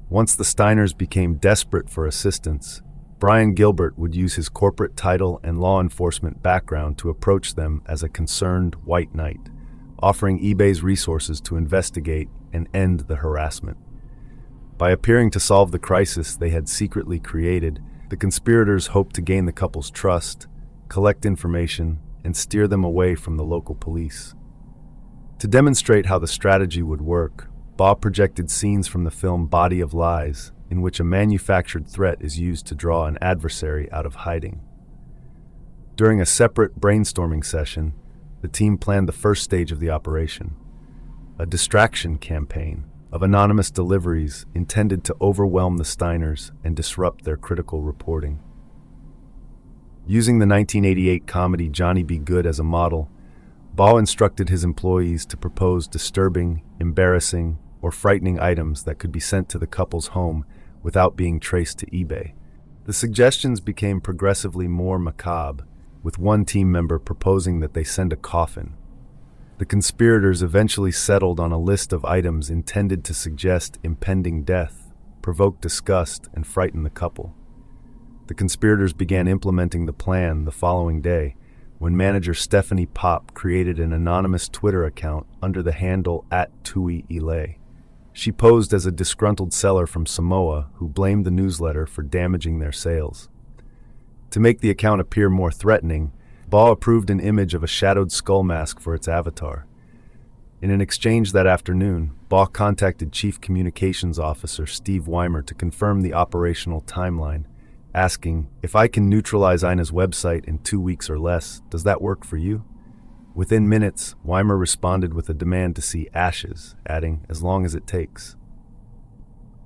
Once the Steiners became desperate for assistance, Brian Gilbert would use his corporate title and law enforcement background to approach them as a concerned white knight, offering eBay's resources to investigate and end the harassment. By appearing to solve the crisis they had secretly created, the conspirators hoped to gain the couple's trust, collect information, and steer them away from the local police. To demonstrate how the strategy would work, Baugh projected scenes from the film Body of Lies, in which a manufactured threat is used to draw an adversary out of hiding. During a separate brainstorming session, the team planned the first stage of the operation, a distraction campaign of anonymous deliveries intended to overwhelm the Steiners and disrupt their critical reporting. Using the 1988 comedy Johnny Be Good as a model, Baugh instructed his employees to propose disturbing, embarrassing, or frightening items that could be sent to the couple's home without being traced to eBay. The suggestions became progressively more macabre, with one team member proposing that they send a coffin. The conspirators eventually settled on a list of items intended to suggest impending death, provoke disgust, and frighten the couple. The conspirators began implementing the plan the following day, when manager Stephanie Pop created an anonymous Twitter account under the handle @TuiElay. She posed as a disgruntled seller from Samoa who blamed the newsletter for damaging their sales. To make the account appear more threatening, Baugh approved an image of a shadowed skull mask for its avatar. In an exchange that afternoon, Baugh contacted Chief Communications Officer Steve Weimer to confirm the operational timeline, asking, "If I can neutralize Ina's website in 2 weeks or less, does that work for you?" Within minutes, Weimer responded with a demand to see ashes, adding, "as long as it takes."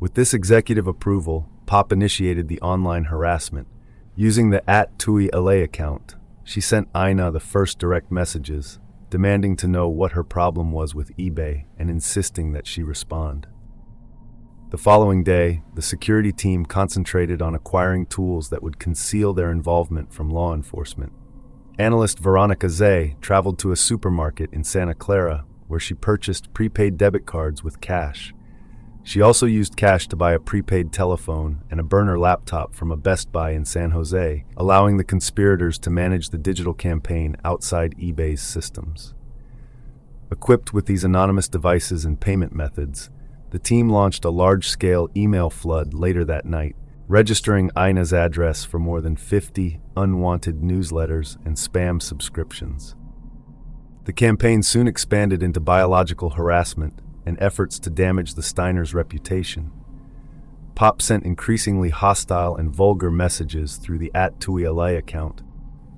With this executive approval, Pop initiated the online harassment. Using the @TuiElay account, she sent Ina the first direct messages, demanding to know what her problem was with eBay and insisting that she respond. The following day, the security team concentrated on acquiring tools that would conceal their involvement from law enforcement. Analyst Veronica Zay traveled to a supermarket in Santa Clara, where she purchased prepaid debit cards with cash. She also used cash to buy a prepaid telephone and a burner laptop from a Best Buy in San Jose, allowing the conspirators to manage the digital campaign outside eBay's systems. Equipped with these anonymous devices and payment methods, the team launched a large-scale email flood later that night, registering Ina's address for more than 50 unwanted newsletters and spam subscriptions. The campaign soon expanded into biological harassment and efforts to damage the Steiners' reputation. Pop sent increasingly hostile and vulgar messages through the @TuiElay account.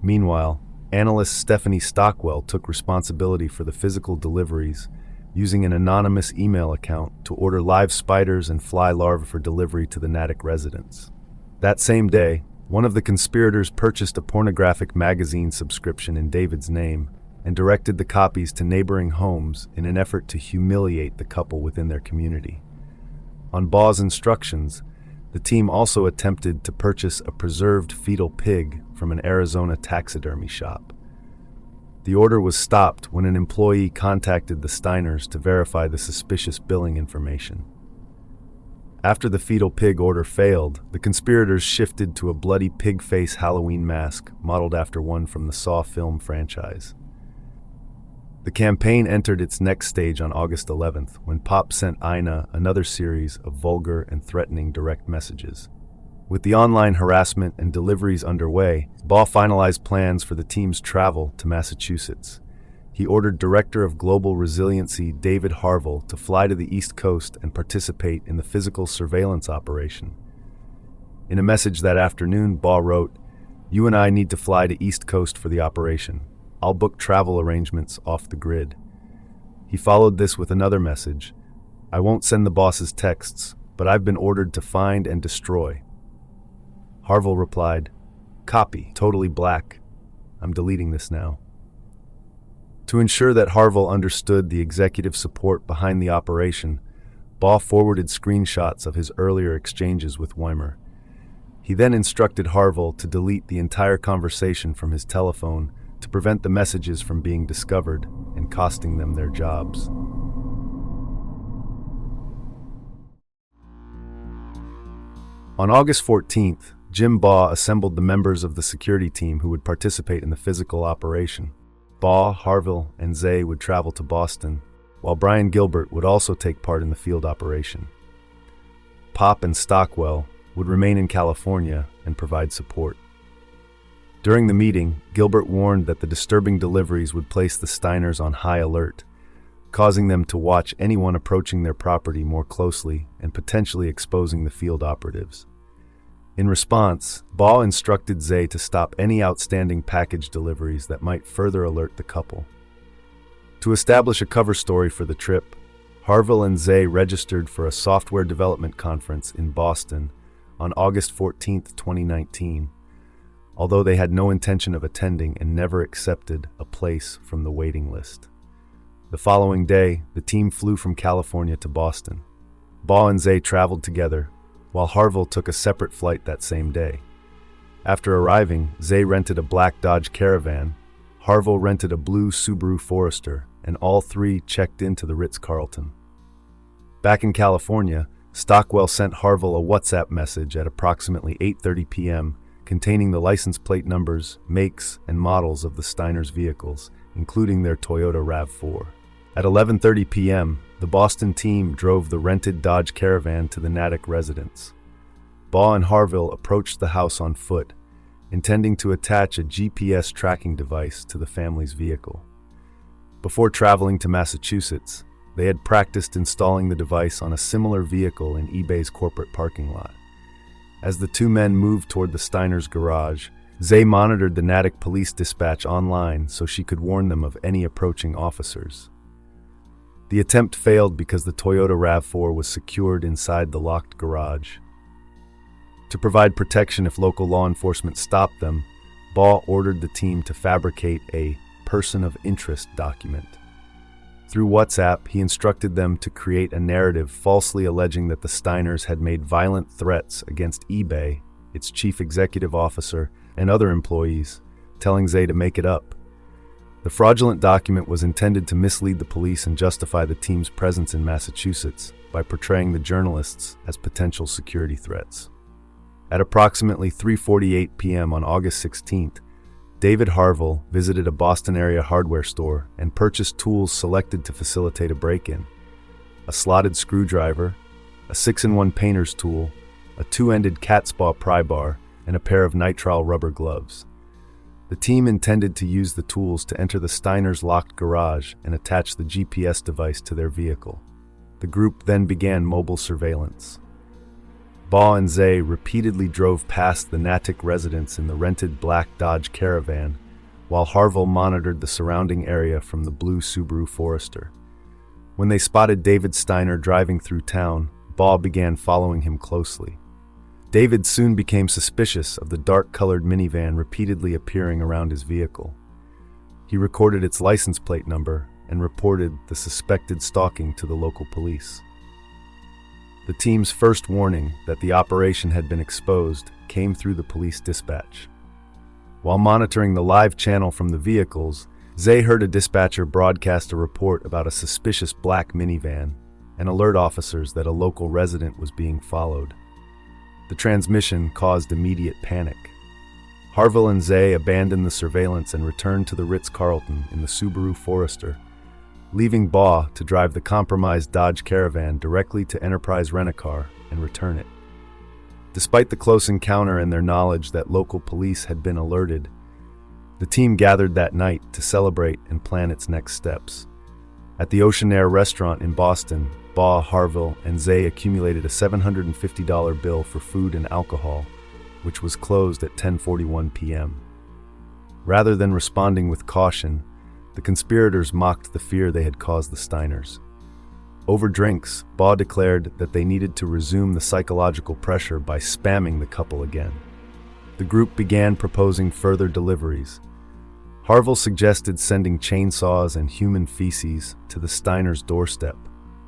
Meanwhile, analyst Stephanie Stockwell took responsibility for the physical deliveries, using an anonymous email account to order live spiders and fly larvae for delivery to the Natick residents. That same day, one of the conspirators purchased a pornographic magazine subscription in David's name and directed the copies to neighboring homes in an effort to humiliate the couple within their community. On Baugh's instructions, the team also attempted to purchase a preserved fetal pig from an Arizona taxidermy shop. The order was stopped when an employee contacted the Steiners to verify the suspicious billing information. After the fetal pig order failed, the conspirators shifted to a bloody pig face Halloween mask modeled after one from the Saw film franchise. The campaign entered its next stage on August 11th, when Pop sent Ina another series of vulgar and threatening direct messages. With the online harassment and deliveries underway, Baugh finalized plans for the team's travel to Massachusetts. He ordered Director of Global Resiliency David Harville to fly to the East Coast and participate in the physical surveillance operation. In a message that afternoon, Baugh wrote, "You and I need to fly to East Coast for the operation. I'll book travel arrangements off the grid." He followed this with another message, "I won't send the boss's texts, but I've been ordered to find and destroy." Harville replied, "Copy, totally black. I'm deleting this now." To ensure that Harville understood the executive support behind the operation, Baugh forwarded screenshots of his earlier exchanges with Weimer. He then instructed Harville to delete the entire conversation from his telephone to prevent the messages from being discovered and costing them their jobs. On August 14th, Jim Baugh assembled the members of the security team who would participate in the physical operation. Baugh, Harville, and Zay would travel to Boston, while Brian Gilbert would also take part in the field operation. Pop and Stockwell would remain in California and provide support. During the meeting, Gilbert warned that the disturbing deliveries would place the Steiners on high alert, causing them to watch anyone approaching their property more closely and potentially exposing the field operatives. In response, Baugh instructed Zay to stop any outstanding package deliveries that might further alert the couple. To establish a cover story for the trip, Harville and Zay registered for a software development conference in Boston on August 14, 2019, although they had no intention of attending and never accepted a place from the waiting list. The following day, the team flew from California to Boston. Baugh and Zay traveled together, while Harville took a separate flight that same day. After arriving, Zay rented a black Dodge Caravan, Harville rented a blue Subaru Forester, and all three checked into the Ritz-Carlton. Back in California, Stockwell sent Harville a WhatsApp message at approximately 8:30 p.m. containing the license plate numbers, makes, and models of the Steiners' vehicles, including their Toyota RAV4. At 11:30 p.m., the Boston team drove the rented Dodge Caravan to the Natick residence. Baugh and Harville approached the house on foot, intending to attach a GPS tracking device to the family's vehicle. Before traveling to Massachusetts, they had practiced installing the device on a similar vehicle in eBay's corporate parking lot. As the two men moved toward the Steiners' garage, Zay monitored the Natick police dispatch online so she could warn them of any approaching officers. The attempt failed because the Toyota RAV4 was secured inside the locked garage. To provide protection if local law enforcement stopped them, Baugh ordered the team to fabricate a person of interest document. Through WhatsApp, he instructed them to create a narrative falsely alleging that the Steiners had made violent threats against eBay, its chief executive officer, and other employees, telling Zay to make it up. The fraudulent document was intended to mislead the police and justify the team's presence in Massachusetts by portraying the journalists as potential security threats. At approximately 3:48 p.m. on August 16th, David Harville visited a Boston-area hardware store and purchased tools selected to facilitate a break-in: a slotted screwdriver, a 6-in-1 painter's tool, a 2-ended cat's paw pry bar, and a pair of nitrile rubber gloves. The team intended to use the tools to enter the Steiners' locked garage and attach the GPS device to their vehicle. The group then began mobile surveillance. Baugh and Zay repeatedly drove past the Natick residence in the rented black Dodge Caravan, while Harville monitored the surrounding area from the blue Subaru Forester. When they spotted David Steiner driving through town, Baugh began following him closely. David soon became suspicious of the dark-colored minivan repeatedly appearing around his vehicle. He recorded its license plate number and reported the suspected stalking to the local police. The team's first warning that the operation had been exposed came through the police dispatch. While monitoring the live channel from the vehicles, Zay heard a dispatcher broadcast a report about a suspicious black minivan and alert officers that a local resident was being followed. The transmission caused immediate panic. Harville and Zay abandoned the surveillance and returned to the Ritz-Carlton in the Subaru Forester, leaving Baugh to drive the compromised Dodge Caravan directly to Enterprise Rent-A-Car and return it. Despite the close encounter and their knowledge that local police had been alerted, the team gathered that night to celebrate and plan its next steps. At the Ocean Air restaurant in Boston, Baugh, Harville, and Zay accumulated a $750 bill for food and alcohol, which was closed at 10:41 p.m. Rather than responding with caution, the conspirators mocked the fear they had caused the Steiners. Over drinks, Baugh declared that they needed to resume the psychological pressure by spamming the couple again. The group began proposing further deliveries. Harville suggested sending chainsaws and human feces to the Steiners' doorstep,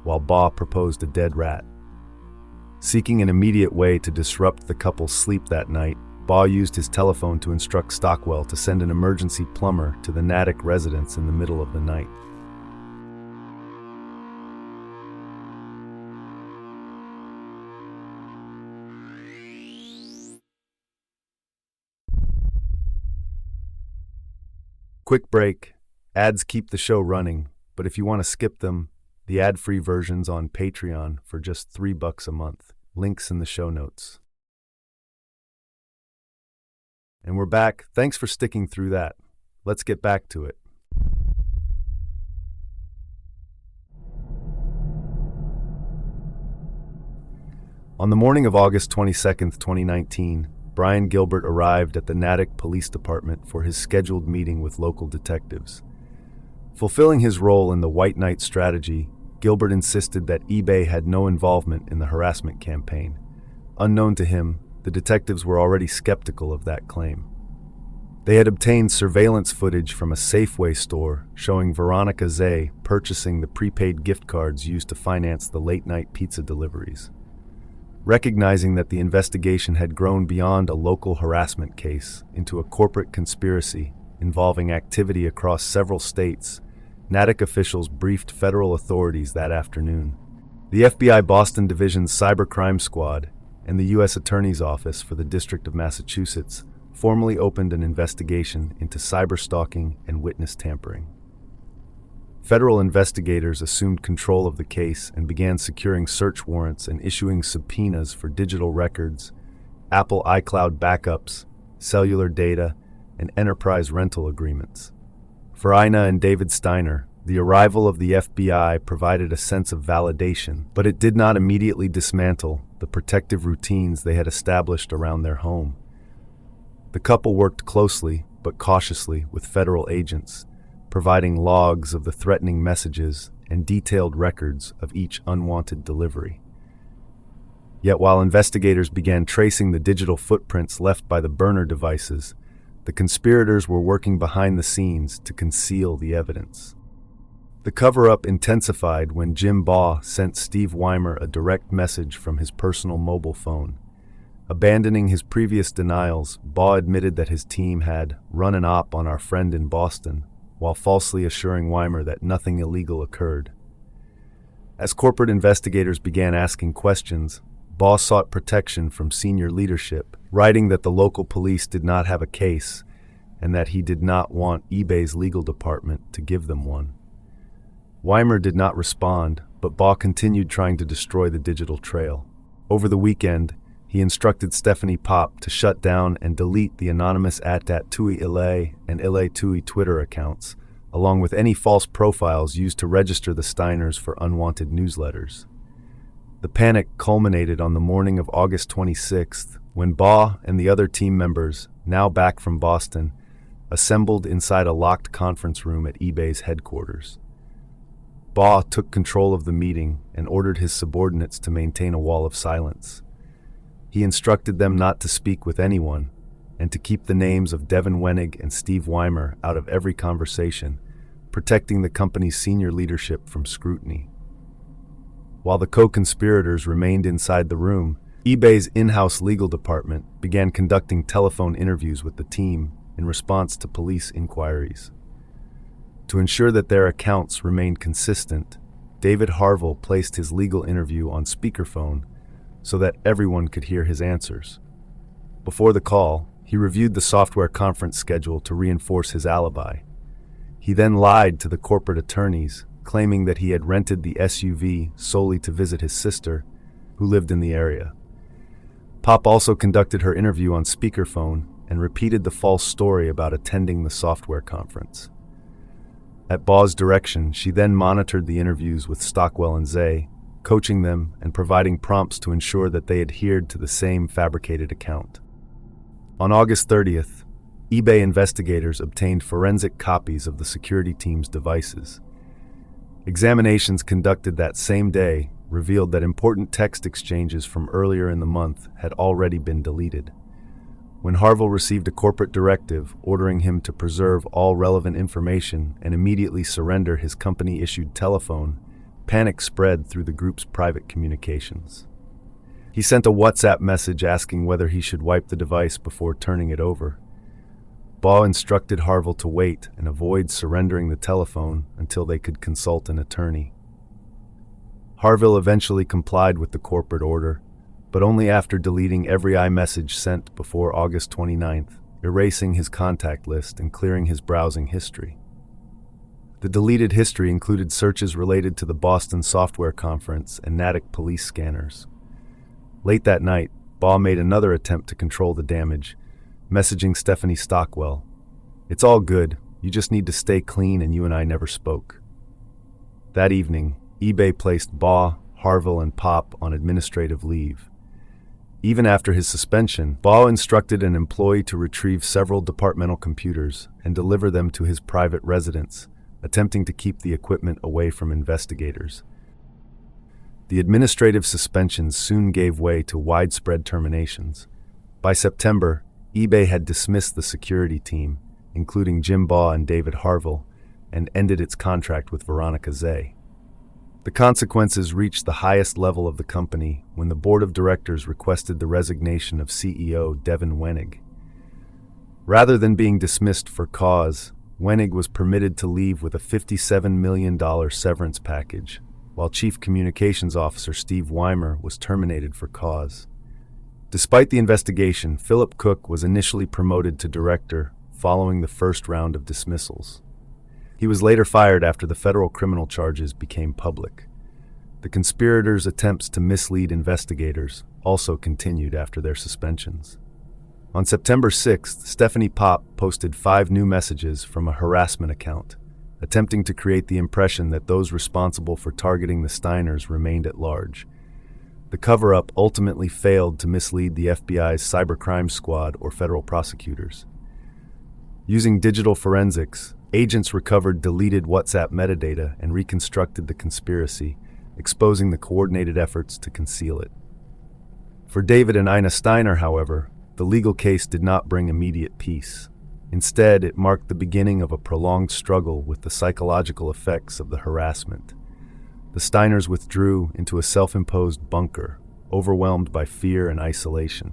while Baugh proposed a dead rat. Seeking an immediate way to disrupt the couple's sleep that night, Baugh used his telephone to instruct Stockwell to send an emergency plumber to the Natick residence in the middle of the night. Quick break. Ads keep the show running, but if you want to skip them, the ad-free version's on Patreon for just $3 a month. Links in the show notes. And we're back. Thanks for sticking through that. Let's get back to it. On the morning of August 22nd, 2019, Brian Gilbert arrived at the Natick Police Department for his scheduled meeting with local detectives. Fulfilling his role in the White Knight strategy, Gilbert insisted that eBay had no involvement in the harassment campaign. Unknown to him, the detectives were already skeptical of that claim. They had obtained surveillance footage from a Safeway store showing Veronica Zay purchasing the prepaid gift cards used to finance the late-night pizza deliveries. Recognizing that the investigation had grown beyond a local harassment case into a corporate conspiracy involving activity across several states, Natick officials briefed federal authorities that afternoon. The FBI Boston Division's Cybercrime Squad and the U.S. Attorney's Office for the District of Massachusetts formally opened an investigation into cyberstalking and witness tampering. Federal investigators assumed control of the case and began securing search warrants and issuing subpoenas for digital records, Apple iCloud backups, cellular data, and enterprise rental agreements. For Ina and David Steiner, the arrival of the FBI provided a sense of validation, but it did not immediately dismantle the protective routines they had established around their home. The couple worked closely but cautiously with federal agents, providing logs of the threatening messages and detailed records of each unwanted delivery. Yet while investigators began tracing the digital footprints left by the burner devices, the conspirators were working behind the scenes to conceal the evidence. The cover-up intensified when Jim Baugh sent Steve Weimer a direct message from his personal mobile phone. Abandoning his previous denials, Baugh admitted that his team had run an op on our friend in Boston, while falsely assuring Weimer that nothing illegal occurred. As corporate investigators began asking questions, Baugh sought protection from senior leadership, writing that the local police did not have a case and that he did not want eBay's legal department to give them one. Weimer did not respond, but Baugh continued trying to destroy the digital trail. Over the weekend, he instructed Stephanie Pop to shut down and delete the anonymous @TUI and TUI Twitter accounts, along with any false profiles used to register the Steiners for unwanted newsletters. The panic culminated on the morning of August 26th, when Baugh and the other team members, now back from Boston, assembled inside a locked conference room at eBay's headquarters. Baugh took control of the meeting and ordered his subordinates to maintain a wall of silence. He instructed them not to speak with anyone and to keep the names of Devin Wenig and Steve Weimer out of every conversation, protecting the company's senior leadership from scrutiny. While the co-conspirators remained inside the room, eBay's in-house legal department began conducting telephone interviews with the team in response to police inquiries. To ensure that their accounts remained consistent, David Harville placed his legal interview on speakerphone so that everyone could hear his answers. Before the call, he reviewed the software conference schedule to reinforce his alibi. He then lied to the corporate attorneys, claiming that he had rented the SUV solely to visit his sister, who lived in the area. Pop also conducted her interview on speakerphone and repeated the false story about attending the software conference. At Baugh's direction, she then monitored the interviews with Stockwell and Zay, coaching them and providing prompts to ensure that they adhered to the same fabricated account. On August 30th, eBay investigators obtained forensic copies of the security team's devices. Examinations conducted that same day revealed that important text exchanges from earlier in the month had already been deleted. When Harville received a corporate directive ordering him to preserve all relevant information and immediately surrender his company-issued telephone, Panic spread through the group's private communications. He sent a WhatsApp message asking whether he should wipe the device before turning it over. Baugh instructed Harville to wait and avoid surrendering the telephone until they could consult an attorney. Harville eventually complied with the corporate order, but only after deleting every iMessage sent before August 29th, erasing his contact list and clearing his browsing history. The deleted history included searches related to the Boston Software Conference and Natick police scanners. Late that night, Baugh made another attempt to control the damage, messaging Stephanie Stockwell, "It's all good, you just need to stay clean and you and I never spoke." That evening, eBay placed Baugh, Harville, and Pop on administrative leave. Even after his suspension, Baugh instructed an employee to retrieve several departmental computers and deliver them to his private residence, attempting to keep the equipment away from investigators. The administrative suspensions soon gave way to widespread terminations. By September, eBay had dismissed the security team, including Jim Baugh and David Harville, and ended its contract with Veronica Zay. The consequences reached the highest level of the company when the board of directors requested the resignation of CEO Devin Wenig. Rather than being dismissed for cause, Wenig was permitted to leave with a $57 million severance package, while Chief Communications Officer Steve Weimer was terminated for cause. Despite the investigation, Philip Cook was initially promoted to director following the first round of dismissals. He was later fired after the federal criminal charges became public. The conspirators' attempts to mislead investigators also continued after their suspensions. On September 6th, Stephanie Pop posted 5 new messages from a harassment account, attempting to create the impression that those responsible for targeting the Steiners remained at large. The cover-up ultimately failed to mislead the FBI's cybercrime squad or federal prosecutors. Using digital forensics, agents recovered deleted WhatsApp metadata and reconstructed the conspiracy, exposing the coordinated efforts to conceal it. For David and Ina Steiner, however, the legal case did not bring immediate peace. Instead, it marked the beginning of a prolonged struggle with the psychological effects of the harassment. The Steiners withdrew into a self-imposed bunker, overwhelmed by fear and isolation.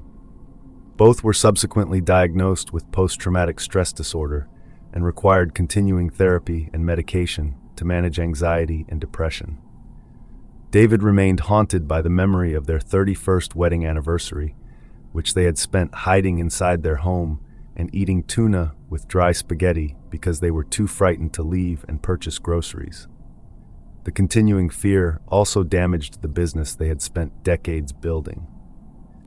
Both were subsequently diagnosed with post-traumatic stress disorder and required continuing therapy and medication to manage anxiety and depression. David remained haunted by the memory of their 31st wedding anniversary, which they had spent hiding inside their home and eating tuna with dry spaghetti because they were too frightened to leave and purchase groceries. The continuing fear also damaged the business they had spent decades building.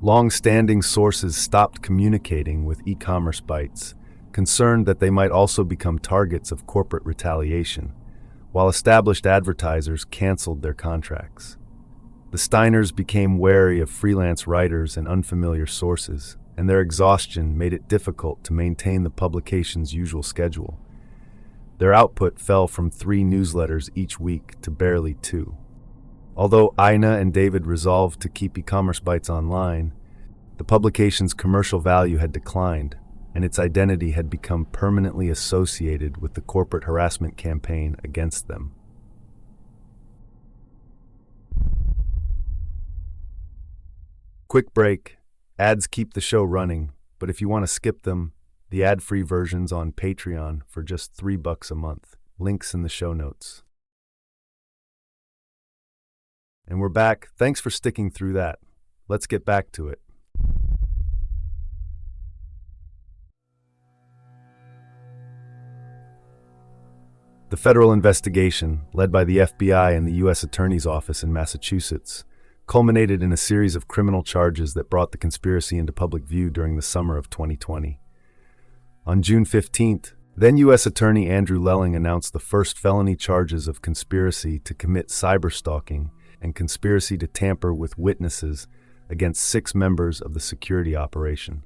Long-standing sources stopped communicating with e-commerce bites, concerned that they might also become targets of corporate retaliation, while established advertisers canceled their contracts. The Steiners became wary of freelance writers and unfamiliar sources, and their exhaustion made it difficult to maintain the publication's usual schedule. Their output fell from 3 newsletters each week to barely 2. Although Ina and David resolved to keep e-commerce bites online, the publication's commercial value had declined, and its identity had become permanently associated with the corporate harassment campaign against them. Quick break. Ads keep the show running, but if you want to skip them, the ad-free version's on Patreon for just $3 a month. Links in the show notes. And we're back. Thanks for sticking through that. Let's get back to it. The federal investigation, led by the FBI and the U.S. Attorney's Office in Massachusetts, culminated in a series of criminal charges that brought the conspiracy into public view during the summer of 2020. On June 15th, then U.S. Attorney Andrew Lelling announced the first felony charges of conspiracy to commit cyberstalking and conspiracy to tamper with witnesses against 6 members of the security operation.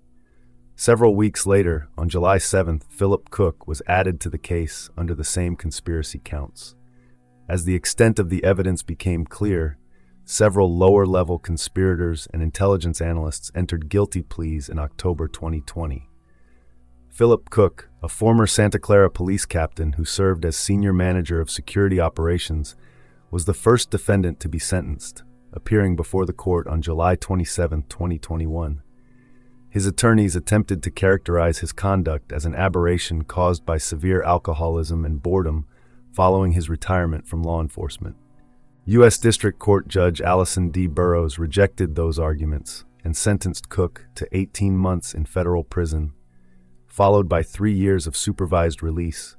Several weeks later, on July 7th, Philip Cook was added to the case under the same conspiracy counts. As the extent of the evidence became clear, several lower-level conspirators and intelligence analysts entered guilty pleas in October 2020. Philip Cook, a former Santa Clara police captain who served as senior manager of security operations, was the first defendant to be sentenced, appearing before the court on July 27, 2021. His attorneys attempted to characterize his conduct as an aberration caused by severe alcoholism and boredom following his retirement from law enforcement. U.S. District Court Judge Allison D. Burroughs rejected those arguments and sentenced Cook to 18 months in federal prison, followed by 3 years of supervised release,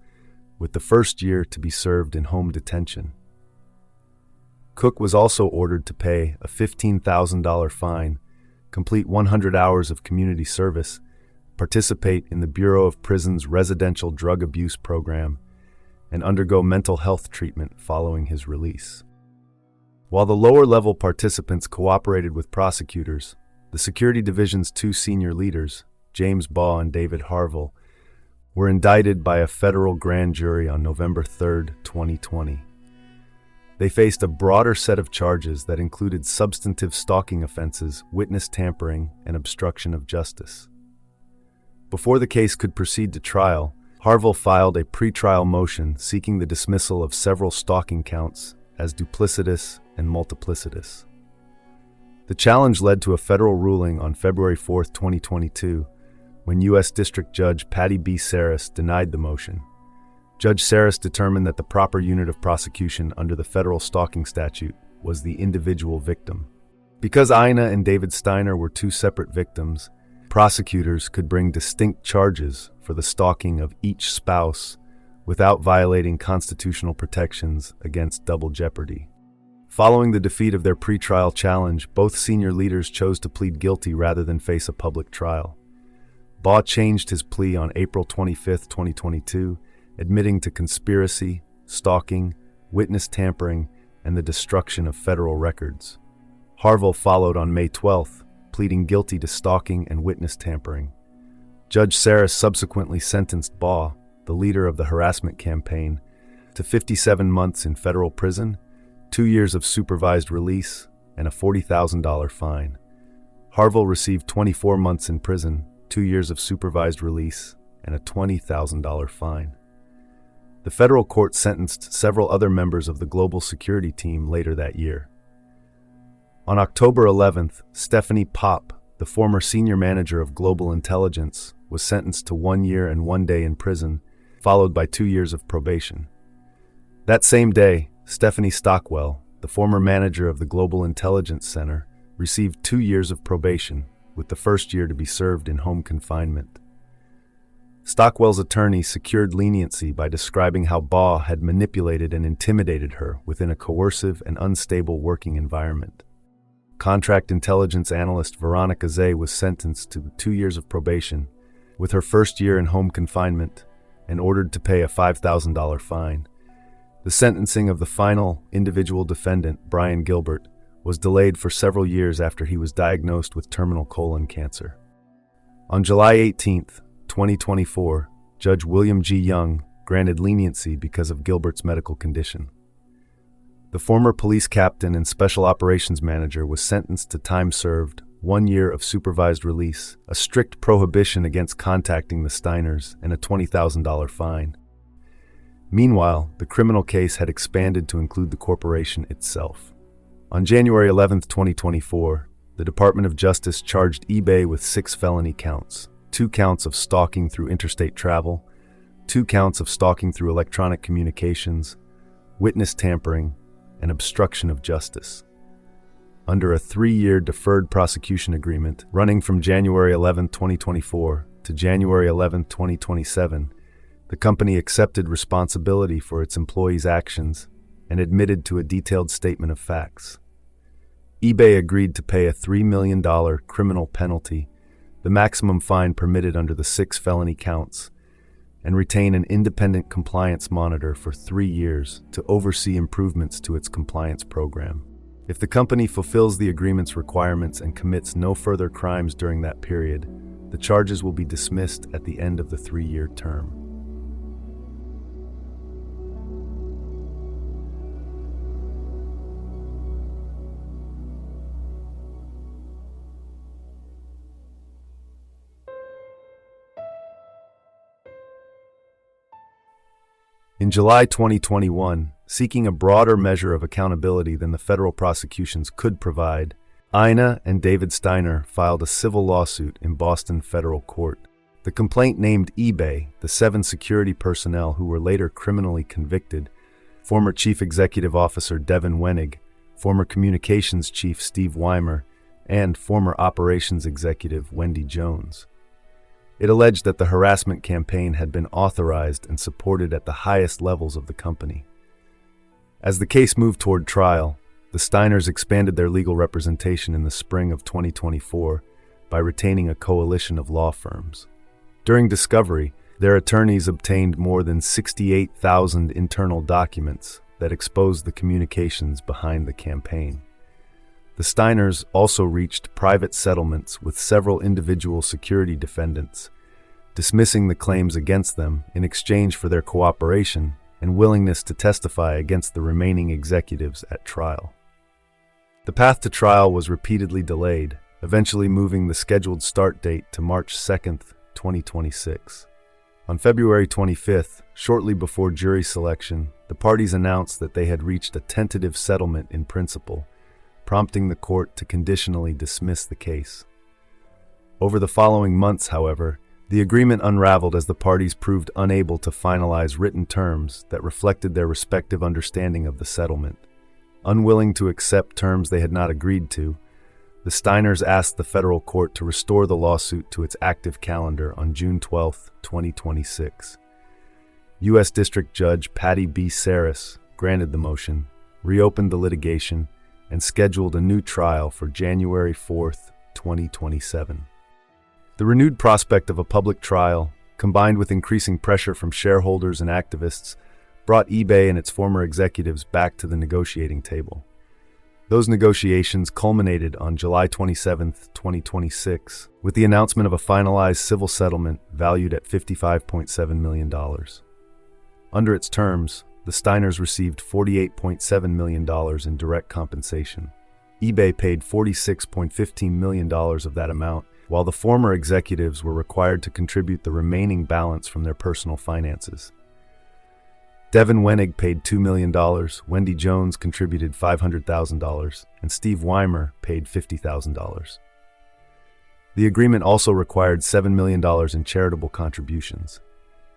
with the first year to be served in home detention. Cook was also ordered to pay a $15,000 fine, complete 100 hours of community service, participate in the Bureau of Prisons' residential drug abuse program, and undergo mental health treatment following his release. While the lower-level participants cooperated with prosecutors, the Security Division's 2 senior leaders, James Baugh and David Harville, were indicted by a federal grand jury on November 3, 2020. They faced a broader set of charges that included substantive stalking offenses, witness tampering, and obstruction of justice. Before the case could proceed to trial, Harville filed a pretrial motion seeking the dismissal of several stalking counts as duplicitous and multiplicitous. The challenge led to a federal ruling on February 4, 2022, when U.S. District Judge Patty B. Saris denied the motion. Judge Saris determined that the proper unit of prosecution under the federal stalking statute was the individual victim. Because Ina and David Steiner were 2 separate victims, prosecutors could bring distinct charges for the stalking of each spouse without violating constitutional protections against double jeopardy. Following the defeat of their pretrial challenge, both senior leaders chose to plead guilty rather than face a public trial. Baugh changed his plea on April 25, 2022, admitting to conspiracy, stalking, witness tampering, and the destruction of federal records. Harville followed on May 12th, pleading guilty to stalking and witness tampering. Judge Saris subsequently sentenced Baugh, the leader of the harassment campaign, to 57 months in federal prison, 2 years of supervised release, and a $40,000 fine. Harville received 24 months in prison, 2 years of supervised release, and a $20,000 fine. The federal court sentenced several other members of the global security team later that year. On October 11th, Stephanie Popp, the former senior manager of global intelligence, was sentenced to 1 year and 1 day in prison, followed by 2 years of probation. That same day, Stephanie Stockwell, the former manager of the Global Intelligence Center, received 2 years of probation, with the first year to be served in home confinement. Stockwell's attorney secured leniency by describing how Baugh had manipulated and intimidated her within a coercive and unstable working environment. Contract intelligence analyst Veronica Zay was sentenced to 2 years of probation, with her first year in home confinement, and ordered to pay a $5,000 fine. The sentencing of the final individual defendant, Brian Gilbert, was delayed for several years after he was diagnosed with terminal colon cancer. On July 18, 2024, Judge William G. Young granted leniency because of Gilbert's medical condition. The former police captain and special operations manager was sentenced to time served, 1 year of supervised release, a strict prohibition against contacting the Steiners, and a $20,000 fine. Meanwhile, the criminal case had expanded to include the corporation itself. On January 11, 2024, the Department of Justice charged eBay with 6 felony counts: 2 counts of stalking through interstate travel, 2 counts of stalking through electronic communications, witness tampering, and obstruction of justice. Under a 3-year deferred prosecution agreement running from January 11, 2024 to January 11, 2027, the company accepted responsibility for its employees' actions and admitted to a detailed statement of facts. eBay agreed to pay a $3 million criminal penalty, the maximum fine permitted under the 6 felony counts, and retain an independent compliance monitor for 3 years to oversee improvements to its compliance program. If the company fulfills the agreement's requirements and commits no further crimes during that period, the charges will be dismissed at the end of the 3-year term. In July 2021, seeking a broader measure of accountability than the federal prosecutions could provide. Ina and David Steiner filed a civil lawsuit in Boston federal court. The complaint named eBay, the 7 security personnel who were later criminally convicted, former Chief Executive Officer Devin Wenig, former Communications Chief Steve Weimer, and former Operations Executive Wendy Jones. It alleged that the harassment campaign had been authorized and supported at the highest levels of the company. As the case moved toward trial, the Steiners expanded their legal representation in the spring of 2024 by retaining a coalition of law firms. During discovery, their attorneys obtained more than 68,000 internal documents that exposed the communications behind the campaign. The Steiners also reached private settlements with several individual security defendants, dismissing the claims against them in exchange for their cooperation and willingness to testify against the remaining executives at trial. The path to trial was repeatedly delayed, eventually moving the scheduled start date to March 2, 2026. On February 25th, shortly before jury selection, the parties announced that they had reached a tentative settlement in principle, prompting the court to conditionally dismiss the case. Over the following months, however, the agreement unraveled as the parties proved unable to finalize written terms that reflected their respective understanding of the settlement. Unwilling to accept terms they had not agreed to, the Steiners asked the federal court to restore the lawsuit to its active calendar on June 12, 2026. U.S. District Judge Patty B. Saris granted the motion, reopened the litigation, and scheduled a new trial for January 4, 2027. The renewed prospect of a public trial, combined with increasing pressure from shareholders and activists, brought eBay and its former executives back to the negotiating table. Those negotiations culminated on July 27, 2026, with the announcement of a finalized civil settlement valued at $55.7 million. Under its terms, the Steiners received $48.7 million in direct compensation. eBay paid $46.15 million of that amount, while the former executives were required to contribute the remaining balance from their personal finances. Devin Wenig paid $2 million, Wendy Jones contributed $500,000, and Steve Weimer paid $50,000. The agreement also required $7 million in charitable contributions.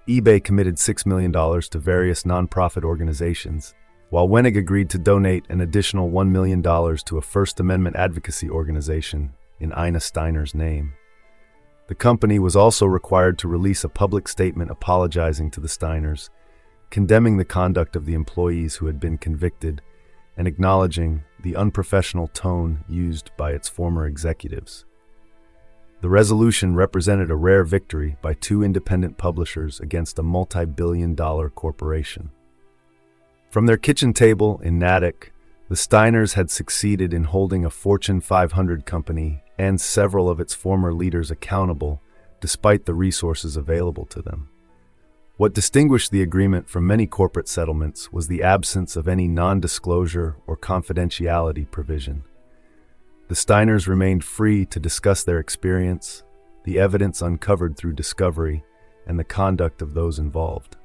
eBay committed $6 million to various nonprofit organizations, while Wenig agreed to donate an additional $1 million to a First Amendment advocacy organization in Ina Steiner's name. The company was also required to release a public statement apologizing to the Steiners, condemning the conduct of the employees who had been convicted, and acknowledging the unprofessional tone used by its former executives. The resolution represented a rare victory by 2 independent publishers against a multi-billion-dollar corporation. From their kitchen table in Natick, the Steiners had succeeded in holding a Fortune 500 company and several of its former leaders accountable, despite the resources available to them. What distinguished the agreement from many corporate settlements was the absence of any non-disclosure or confidentiality provision. The Steiners remained free to discuss their experience, the evidence uncovered through discovery, and the conduct of those involved.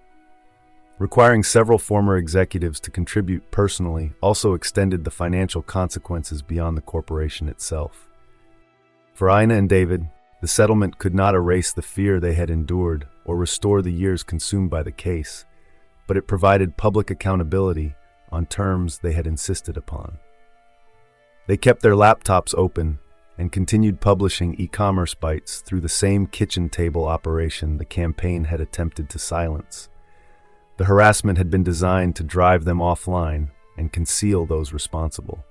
Requiring several former executives to contribute personally also extended the financial consequences beyond the corporation itself. For Ina and David, the settlement could not erase the fear they had endured or restore the years consumed by the case, but it provided public accountability on terms they had insisted upon. They kept their laptops open and continued publishing e-commerce bites through the same kitchen table operation the campaign had attempted to silence. The harassment had been designed to drive them offline and conceal those responsible.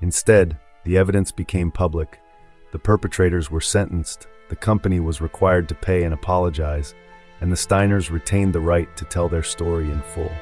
Instead, the evidence became public. The perpetrators were sentenced, the company was required to pay and apologize, and the Steiners retained the right to tell their story in full.